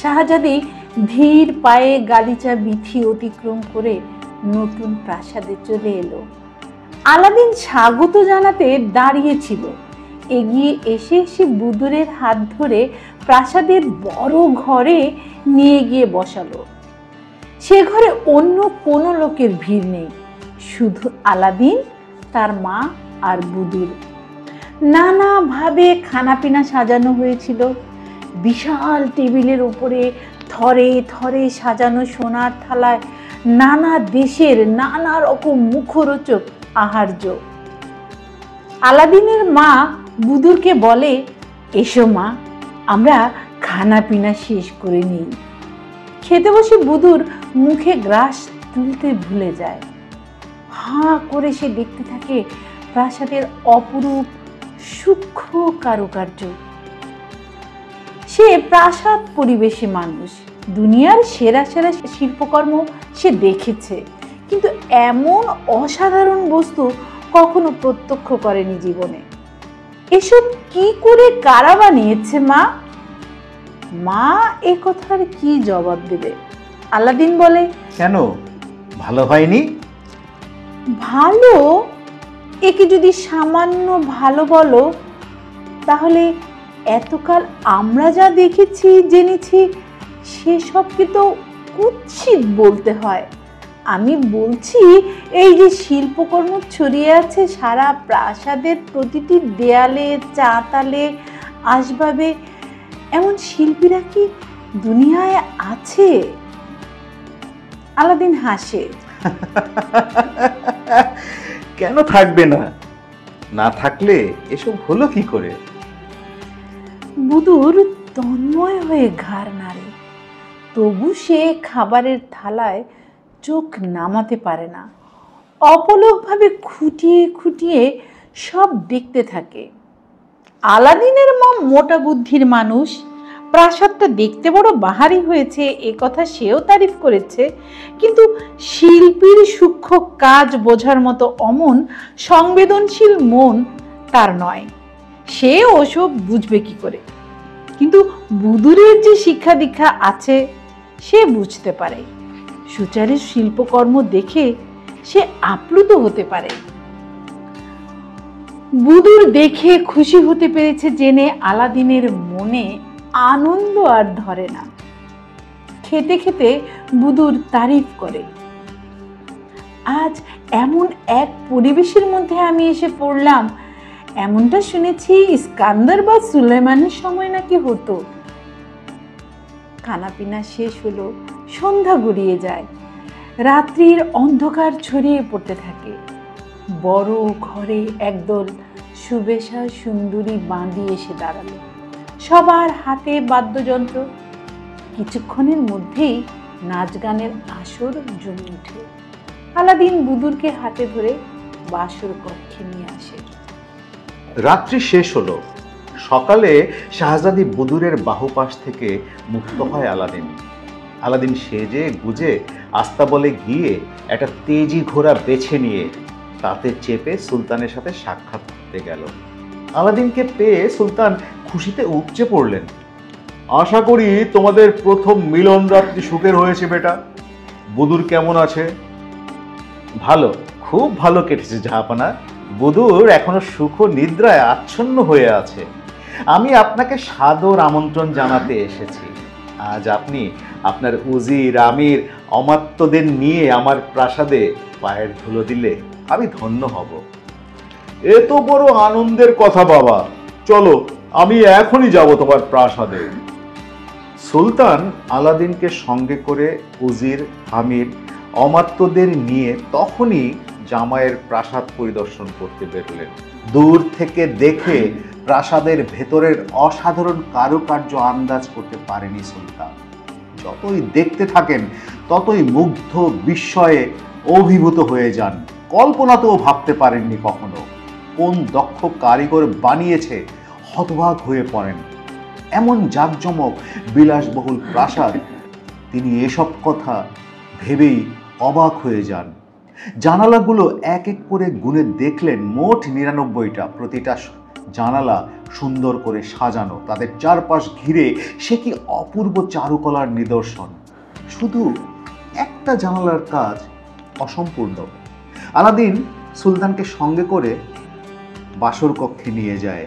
শাহজাদি ধীর পায়ে গালিচা বিথি অতিক্রম করে নতুন প্রাসাদে চলে এলো। আলাদিন স্বাগত জানাতে দাঁড়িয়েছিল, এগিয়ে এসে সে বুদুরের হাত ধরে প্রাসাদের বড় ঘরে নিয়ে গিয়ে বসালো। সে ঘরে অন্য কোনো লোকের ভিড় নেই, শুধু আলাদিন, তার মা আর বুদুর। নানাভাবে খানাপিনা সাজানো হয়েছিল। বিশাল টেবিলের উপরে থরে থরে সাজানো সোনার থালায় নানা দেশের নানা রকম মুখরোচক আহার্য। আলাদিনের মা বুদুরকে বলে, এসো মা, আমরা খানাপিনা শেষ করে নিই। খেতে বসে বুদুর মুখে গ্রাস তুলতে ভুলে যায়। হাঁ করে সে দেখতে থাকে প্রাসাদের অপরূপ সূক্ষ্ম কারুকার্য। সে প্রাসাদ পরিবেশে মানুষ, দুনিয়ার সেরা সেরা শিল্পকর্ম সে দেখেছে, কিন্তু এমন অসাধারণ বস্তু কখনো প্রত্যক্ষ করেনি জীবনে। এসব কি করে কারা বানিয়েছে মা? মা এ কথার কি জবাব দেবে? আলাদিন বলে, কেন, ভালো হয়নি? ভালো? একে যদি সামান্য ভালো বলো, তাহলে এতকাল আমরা যা দেখেছি জেনেছি সেসবকে তো কুৎসিত বলতে হয়। আমি বলছি, এই যে শিল্পকর্ম ছড়িয়ে আছে সারা প্রাসাদের প্রতিটি দেয়ালে, চাতালে, আসবাবে, এমন শিল্পীরা কি দুনিয়ায় আছে? আলাদিন হাসে। কেন থাকবে না? না থাকলে এসব হলো কি করে? বুদুর তন্ময় হয়ে ঘাড় নাড়ে, তবু সে খাবারের থালায় চোখ নামাতে পারে না। অপলকভাবে খুঁটিয়ে খুঁটিয়ে সব দেখতে থাকে। আলাদিনের মা মোটা বুদ্ধির মানুষ, প্রাসাদটা দেখতে বড় বাহারি হয়েছে এ কথা সেও তারিফ করেছে, কিন্তু শিল্পীর সূক্ষ্ম কাজ বোঝার মতো অমন সংবেদনশীল মন তার নয়। সে ওসব বুঝবে কি করে? কিন্তু বুদুরের যে শিক্ষা দীক্ষা আছে সে বুঝতে পারে। সুচারুর শিল্পকর্ম দেখে সে আপ্লুত হতে পারে। বুদুর দেখে খুশি হতে পেরেছে জেনে আলাদিনের মনে আনন্দ আর ধরে না। খেতে খেতে বুদুর তারিফ করে, আজ এমন এক পরিবেশের মধ্যে আমি এসে পড়লাম, এমনটা শুনেছি ইস্কান্দার বা সুলেমানের সময় নাকি হতো। খানাপিনা শেষ হলো, সন্ধ্যা গড়িয়ে যায়, রাত্রির অন্ধকার ছড়িয়ে পড়তে থাকে। বড় ঘরে একদল সুবেশা সুন্দরী বাঁধি এসে দাঁড়ালো, সবার হাতে বাদ্যযন্ত্র। কিছুক্ষণের মধ্যেই নাচ গানের আসর জমে ওঠে। আলাদিন বুদুরকে হাতে ধরে বাসর কক্ষে নিয়ে আসে। রাত্রি শেষ হলো। সকালে শাহজাদি বুদুরের বাহুপাশ থেকে মুক্ত হয় আলাদিন। আলাদিন সেজে গুজে আস্তাবলে গিয়ে একটা তেজি ঘোড়া বেছে নিয়ে তাতে চেপে সুলতানের সাথে সাক্ষাৎ করতে গেল। আলাদিনকে পেয়ে সুলতান খুশিতে উপচে পড়লেন। আশা করি তোমাদের প্রথম মিলন রাত্রি সুখের হয়েছে বেটা। বুদুর কেমন আছে? ভালো, খুব ভালো কেটেছে জাহাপানা। বুদুর এখনো সুখ নিদ্রায় আচ্ছন্ন হয়ে আছে। আমি আপনাকে সাদর আমন্ত্রণ জানাতে এসেছি। আজ আপনি আপনার উজির, আমির, অমাত্যদের নিয়ে আমার প্রাসাদে পায়ের ধুলো দিলে আমি ধন্য হব। এ তো বড় আনন্দের কথা বাবা। চলো, আমি এখনই যাব তোমার প্রাসাদে। সুলতান আলাদিনকে সঙ্গে করে উজির, আমির, অমাত্যদের নিয়ে তখনই জামাইয়ের প্রাসাদ পরিদর্শন করতে বেরোলেন। দূর থেকে দেখে প্রাসাদের ভেতরের অসাধারণ কারুকার্য আন্দাজ করতে পারেনি সুলতান। যতই দেখতে থাকেন ততই মুগ্ধ বিস্ময়ে অভিভূত হয়ে যান। কল্পনাতেও ভাবতে পারেননি কখনো কোন দক্ষ কারিগর বানিয়েছে, হতবাক হয়ে পড়েন। এমন জাঁকজমক বিলাসবহুল প্রাসাদ, তিনি এসব কথা ভেবেই অবাক হয়ে যান। জানালাগুলো এক এক করে গুনে দেখলেন, মোট ৯৯টা। প্রতিটা জানালা সুন্দর করে সাজানো, তাদের চারপাশ ঘিরে সে কি অপূর্ব চারুকলার নিদর্শন। শুধু একটা জানালার কাজ অসম্পূর্ণ। আলাদিন সুলতানকে সঙ্গে করে বাসর কক্ষে নিয়ে যায়।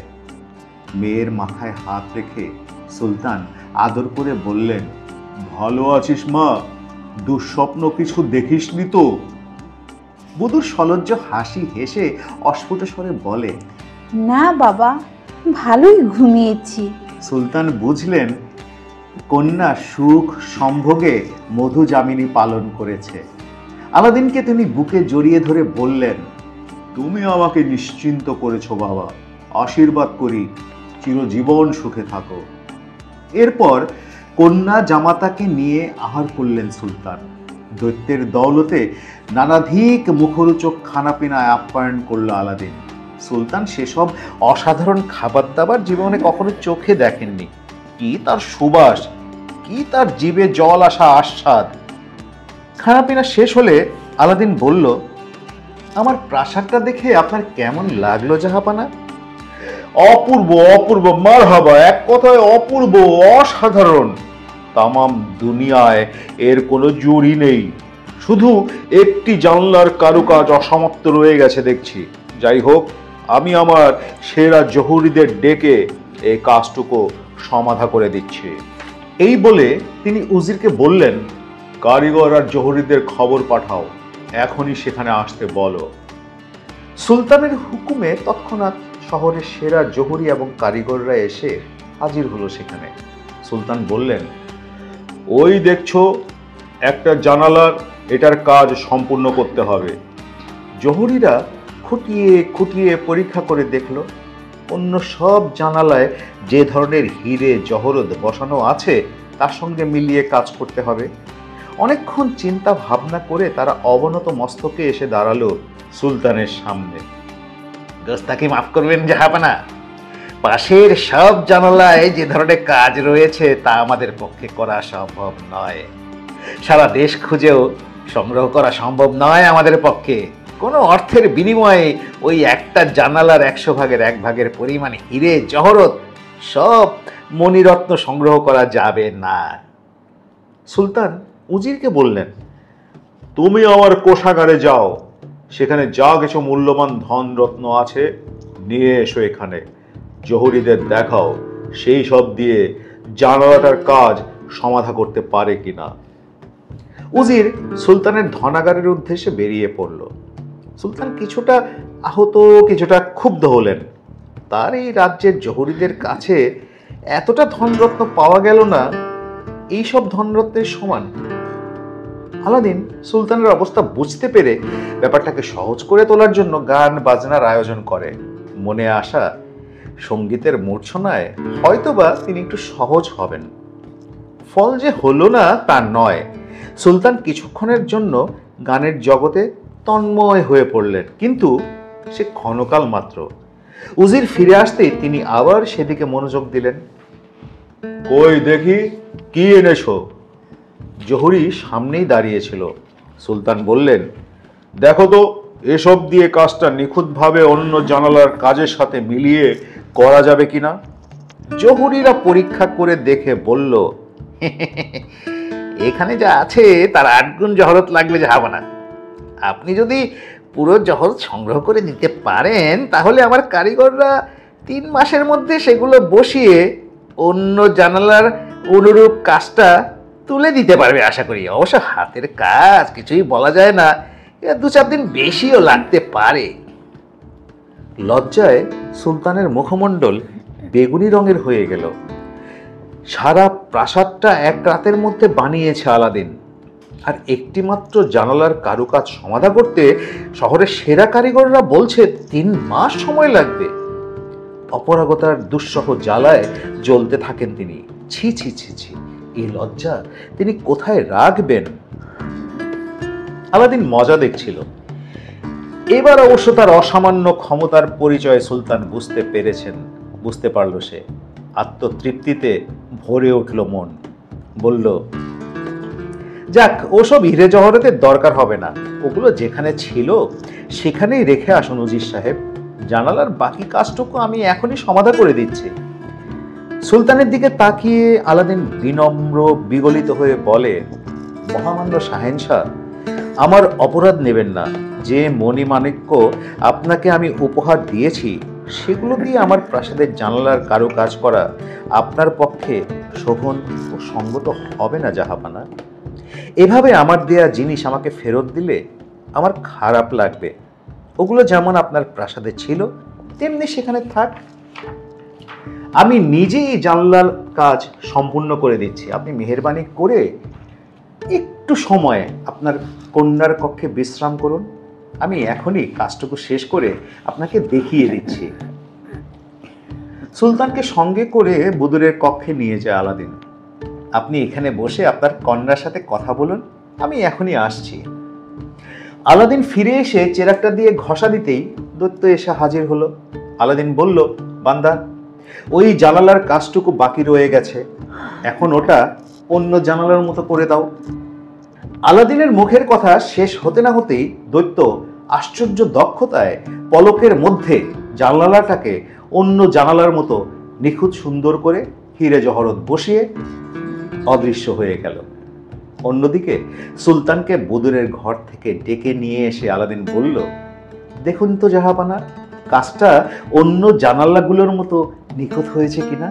মেয়ের মাথায় হাত রেখে সুলতান আদর করে বললেন, ভালো আছিস মা? দুঃস্বপ্ন কিছু দেখিসনি তো? বধূর সলজ্জ হাসি হেসে অস্ফুট স্বরে বলে, না বাবা, ভালোই ঘুমিয়েছি। সুলতান বুঝলেন কন্যা সুখ সম্ভোগে মধু যামিনী পালন করেছে। আলাদিনকে তিনি বুকে জড়িয়ে ধরে বললেন, তুমি আমাকে নিশ্চিন্ত করেছো বাবা, আশীর্বাদ করি চিরজীবন সুখে থাকো। এরপর কন্যা জামাতাকে নিয়ে আহার করলেন সুলতান। দৈত্যের দৌলতে নানাধিক মুখরোচক খানাপিনায় আপ্যায়ন করল আলাদিন। সুলতান সেসব অসাধারণ খাবার দাবার জীবনে কখনো চোখে দেখেননি। কি তার সুবাস, কি তার জিভে জল আসা আস্বাদ। খানাপিনা শেষ হলে আলাদিন বলল, আমার প্রাসাদটা দেখে আপনার কেমন লাগলো জাহাপানা? অপূর্ব, অপূর্ব, মারহাবা, এক কথায় অপূর্ব, অসাধারণ। তামাম দুনিয়ায় এর কোনো জুড়ি নেই। শুধু একটি জানলার কারুকাজ অসমাপ্ত রয়ে গেছে দেখছি। যাই হোক, আমি আমার সেরা জহুরিদের ডেকে এই কাজটুকু সমাধা করে দিচ্ছি। এই বলে তিনি উজিরকে বললেন, কারিগর আর জহুরিদের খবর পাঠাও, এখনই সেখানে আসতে বলো। সুলতানের হুকুমে তৎক্ষণাৎ শহরের সেরা জহুরি এবং কারিগররা এসে হাজির হলো সেখানে। সুলতান বললেন, ওই দেখছো একটা জানালার, এটার কাজ সম্পূর্ণ করতে হবে। জহুরিরা খুঁটিয়ে খুঁটিয়ে পরীক্ষা করে দেখলো অন্য সব জানালায় যে ধরনের হিরে জহরত বসানো আছে তার সঙ্গে মিলিয়ে কাজ করতে হবে। অনেকক্ষণ চিন্তা ভাবনা করে তারা অবনত মস্তকে এসে দাঁড়ালো সুলতানের সামনে। দোস্তাকে মাফ করবেন জাহাপানা, পাশের সব জানালায় যে ধরনের কাজ রয়েছে তা আমাদের পক্ষে করা সম্ভব নয়। সারা দেশ খুঁজেও সংগ্রহ করা সম্ভব নয় আমাদের পক্ষে। কোনো অর্থের বিনিময়ে ওই একটা জানালার 100 ভাগের 1 ভাগের পরিমাণ হিরে জহরত সব মণিরত্ন সংগ্রহ করা যাবে না। সুলতান উজিরকে বললেন, তুমি আমার কোষাগারে যাও, সেখানে যা কিছু মূল্যবান ধন রত্ন আছে নিয়ে এসো এখানে। জহুরিদের দেখাও সেই সব দিয়ে জানালাটার কাজ সমাধা করতে পারে কিনা। উজির সুলতানের ধনাগারের উদ্দেশ্যে বেরিয়ে পড়ল। সুলতান কিছুটা আহত, কিছুটা ক্ষুব্ধ হলেন। তার এই রাজ্যের জহুরিদের কাছে এতটা ধনরত্ন পাওয়া গেল না এইসব ধনরত্নের সমান। আলাদিন সুলতানের অবস্থা বুঝতে পেরে ব্যাপারটাকে সহজ করে তোলার জন্য গান বাজনার আয়োজন করে। মনে আসা সঙ্গীতের মূর্ছনায় হয়তোবা তিনি একটু সহজ হবেন। ফল যে হলো না তা নয়। সুলতান কিছুক্ষণের জন্য গানের জগতে তন্ময় হয়ে পড়লেন, কিন্তু সে ক্ষণকাল মাত্র। উজির ফিরে আসতেই তিনি আবার সেদিকে মনোযোগ দিলেন। কই দেখি কি এনেছো? জহুরি সামনেই দাঁড়িয়েছিল। সুলতান বললেন, দেখো তো এসব দিয়ে কাজটা নিখুঁতভাবে অন্য জানালার কাজের সাথে মিলিয়ে করা যাবে কিনা। জহুরিরা পরীক্ষা করে দেখে বলল, এখানে যা আছে তার 8 গুণ জহরত লাগবে জাহাপানা। আপনি যদি পুরো জহরত সংগ্রহ করে নিতে পারেন তাহলে আমার কারিগররা 3 মাসের মধ্যে সেগুলো বসিয়ে অন্য জানালার অনুরূপ কাজটা তুলে দিতে পারবে আশা করি। অবশ্য হাতের কাজ কিছুই বলা যায় না, 2-4 দিন বেশিও লাগতে পারে। লজ্জায় সুলতানের মুখমণ্ডল বেগুনি রঙের হয়ে গেল। সারা প্রাসাদটা 1 রাতের মধ্যে বানিয়েছে আলাদিন, আর একটি মাত্র জানালার কারুকাজ সমাধা করতে শহরের সেরা কারিগররা বলছে 3 মাস সময় লাগবে। অপরাগতার দুঃসহ জ্বালায় জ্বলতে থাকেন তিনি। ছি ছি ছি ছি, এই লজ্জা তিনি কোথায় রাখবেন? আলাদিন মজা দেখছিল। এবার অবশ্য তার অসামান্য ক্ষমতার পরিচয় সুলতান বুঝতে পারল সে। আত্মতৃপ্তিতে ভরে উঠল মন। বলল, যাক, ওসব হিরে জহরতের দরকার হবে না, ওগুলো যেখানে ছিল সেখানেই রেখে আসুন উজির সাহেব। জানালার বাকি কাজটুকু আমি এখনই সমাধা করে দিচ্ছি। সুলতানের দিকে তাকিয়ে আলাদিন বিনম্র বিগলিত হয়ে বলে, মহামান্য শাহেনশাহ, আমার অপরাধ নেবেন না। যে মণিমাণিক্য আপনাকে আমি উপহার দিয়েছি সেগুলো দিয়ে আমার প্রাসাদের জানালার কারুকাজ করা আপনার পক্ষে শোভন ও সঙ্গত হবে না জাহাপানা। এভাবে আমার দেয়া জিনিস আমাকে ফেরত দিলে আমার খারাপ লাগবে। ওগুলো যেমন আপনার প্রাসাদে ছিল তেমনি সেখানে থাক। আমি নিজেই জানলার কাজ সম্পূর্ণ করে দিচ্ছি। আপনি মেহেরবানি করে একটু সময় আপনার কন্যার কক্ষে বিশ্রাম করুন। আমি এখনই কাজটুকু শেষ করে আপনাকে দেখিয়ে দিচ্ছি। সুলতানকে সঙ্গে করে বুদুরের কক্ষে নিয়ে যায় আলাদিন। আপনি এখানে বসে আপনার কন্যার সাথে কথা বলুন, আমি এখনই আসছি। আলাদিন ফিরে এসে চেরাগটা দিয়ে ঘষা দিতেই দৈত্য এসে হাজির হলো। আলাদিন বলল, বান্দা, ওই জানালার কাজটুকু বাকি রয়ে গেছে, এখন ওটা অন্য জানালার মতো করে দাও। আলাদিনের মুখের কথা শেষ হতে না হতেই দৈত্য আশ্চর্য দক্ষতায় পলকের মধ্যে জানালাটাকে অন্য জানালার মতো নিখুঁত সুন্দর করে হিরে জহরত বসিয়ে অদৃশ্য হয়ে গেল। অন্যদিকে সুলতানকে বুদুরের ঘর থেকে ডেকে নিয়ে এসে আলাদিন বলল, দেখুন তো জাহাপানা, কাজটা অন্য জানালাগুলোর মতো নিখুঁত হয়েছে কিনা।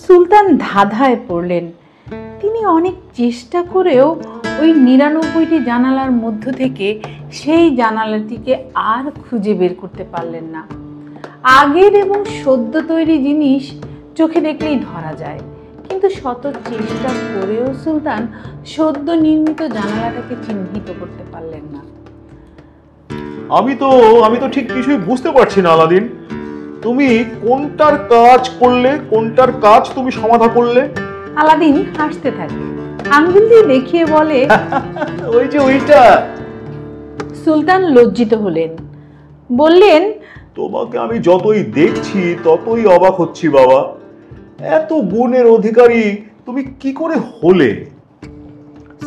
সুলতান ধাঁধায় পড়লেন। তিনি অনেক চেষ্টা করেও ওই ৯৯টি জানালার মধ্য থেকে সেই জানালাটিকে আর খুঁজে বের করতে পারলেন না। আগের এবং সদ্য তৈরি জিনিস চোখে দেখলেই ধরা যায়, কিন্তু শত চেষ্টা করেও সুলতান সদ্য নির্মিত জানালাটাকে চিহ্নিত করতে পারলেন না। আমি তো ঠিক কিছুই বুঝতে পারছি না আলাদিন। তুমি কোনটার কাজ করলে, কোনটার কাজ তুমি সমাধা করলে? আলাদিন হাসতে থাকে, আঙ্গুল দিয়ে দেখিয়ে বলে, ওই যে ওইটা। সুলতান লজ্জিত হলেন, বললেন, তোমাকে আমি যতই দেখছি ততই অবাক হচ্ছি বাবা। এত গুণের অধিকারী তুমি কি করে হলে?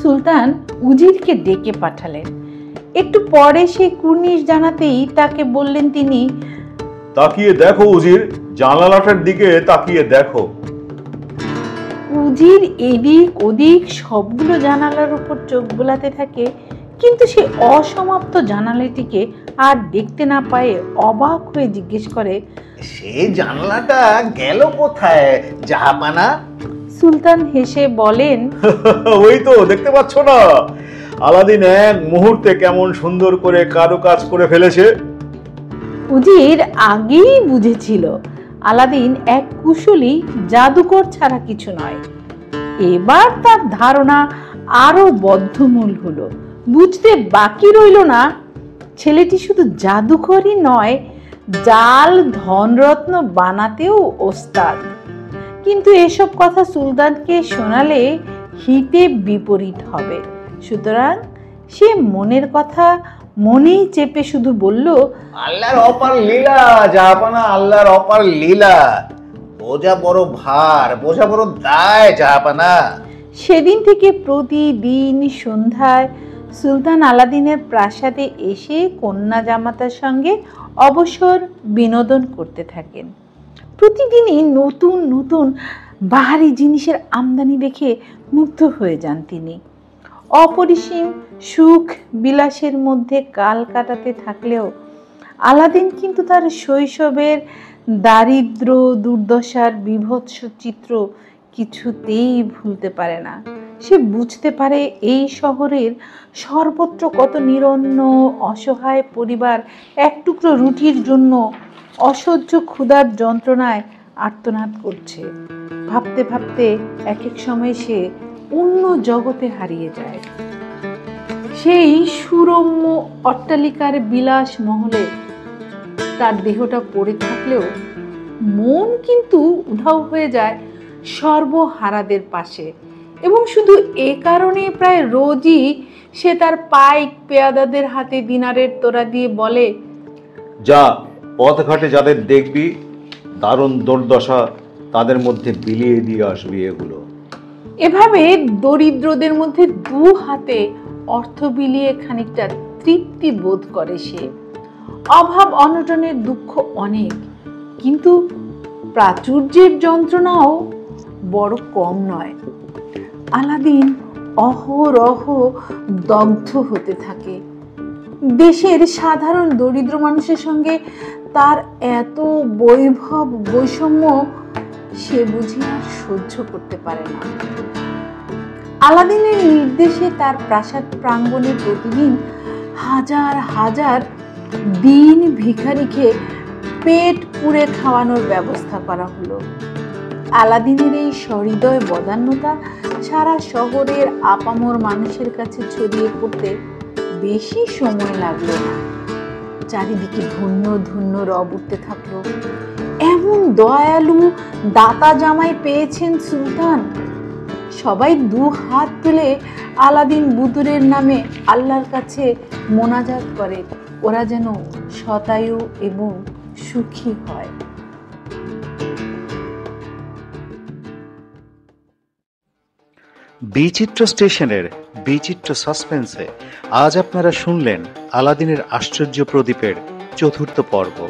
সুলতান উজিরকে ডেকে পাঠালেন। একটু পরে সেই কুর্নিশ জানাতেই তাকে বললেন তিনি, তাকিয়ে দেখো উজির, জানালাটার দিকে তাকিয়ে দেখো। উজির এদিক ওদিক সবগুলো জানালার উপর চোখ বোলাতে থাকে, কিন্তু সে অসমাপ্ত জানালাটিকে আর দেখতে না পায়ে অবাক হয়ে জিজ্ঞেস করে, সে জানলাটা গেল কোথায় জাহাপানা? সুলতান হেসে বলেন, ওই তো দেখতে পাচ্ছ না, আলাদিন এক মুহূর্তে কেমন সুন্দর করে কারুকাজ করে ফেলেছে। উজির আগেই বুঝেছিল আলাদিন এক কুশলী জাদুকর ছাড়া কিছু নয়। এবার তার ধারণা আরো বদ্ধমূল হলো। বুঝতে বাকি রইল না, ছেলেটি শুধু জাদুকরই নয়, জাল ধনরত্ন বানাতেও ওস্তাদ। কিন্তু এসব কথা সুলতানকে শোনালে হিতে বিপরীত হবে। সুতরাং সে মনের কথা মনেই চেপে শুধু বলল, আল্লাহর অপার লীলা জাহাপানা, আল্লাহর অপার লীলা। বোঝা বড় ভার, বোঝা বড় দায় জাহাপানা। সেদিন থেকে প্রতিদিন সন্ধ্যায় সুলতান আলাদিনের প্রাসাদে এসে কন্যা জামাতার সঙ্গে অবসর বিনোদন করতে থাকেন। প্রতিদিনই নতুন নতুন বাহারি জিনিসের আমদানি দেখে মুগ্ধ হয়ে যান তিনি। অপরিসীম সুখ বিলাসের মধ্যে কাল কাটাতে থাকলেও আলাদিন কিন্তু তার শৈশবের দারিদ্র দুর্দশার বীভৎস চিত্র কিছুতেই ভুলতে পারে না। সে বুঝতে পারে এই শহরের সর্বত্র কত নিরন্ন অসহায় পরিবার এক টুকরো রুটির জন্য অসহ্য ক্ষুধার যন্ত্রণায় আর্তনাদ করছে। ভাবতে ভাবতে এক এক সময় সে অন্য জগতে হারিয়ে যায়। সেই সুরম্য অট্টালিকার বিলাস মহলে তার দেহটা পড়ে থাকলেও মন কিন্তু উধাও হয়ে যায় সর্বহারাদের পাশে। এবং শুধু এ কারণে প্রায় রোজই সে তার পাইক পেয়াদাদের হাতে দিনারের তোড়া দিয়ে বলে, যা পথঘাটে যাদের দেখবি দারুণ দুর্দশা, তাদের মধ্যে বিলিয়ে দিয়ে আসবি এগুলো। এভাবে দরিদ্রদের মধ্যে দু হাতে অর্থ বিলিয়ে খানিকটা তৃপ্তি বোধ করে সে। অভাব অনটনের দুঃখ অনেক, কিন্তু প্রাচুর্যের যন্ত্রণাও বড় কম নয়। আলাদিন অহরহ দগ্ধ হতে থাকে। দেশের সাধারণ দরিদ্র মানুষের সঙ্গে তার এত বৈভব বৈষম্য সে বুঝি আর সহ্য করতে পারে না। আলাদিনের নির্দেশে তার প্রাসাদ প্রাঙ্গণে প্রতিদিন হাজার হাজার দিন ভিখারিকে পেট পুড়ে খাওয়ানোর ব্যবস্থা করা হলো। আলাদিনের এই সহৃদয় বদান্যতা সারা শহরের আপামর মানুষের কাছে ছড়িয়ে পড়তে বেশি সময় লাগলো না। চারিদিকে ধন্য ধন্য রব উঠতে থাকলো। এমন দয়ালু দাতা জামাই পেয়েছেন সুলতান। সবাই দু হাত তুলে আলাদিন বুতুরের নামে আল্লাহর কাছে মোনাজাত করে ওরা যেন শতায়ু এবং সুখী হয়। বিচিত্র স্টেশনের বিচিত্র সাসপেন্সে আজ আপনারা শুনলেন আলাদিনের আশ্চর্য প্রদীপের ৪র্থ পর্ব।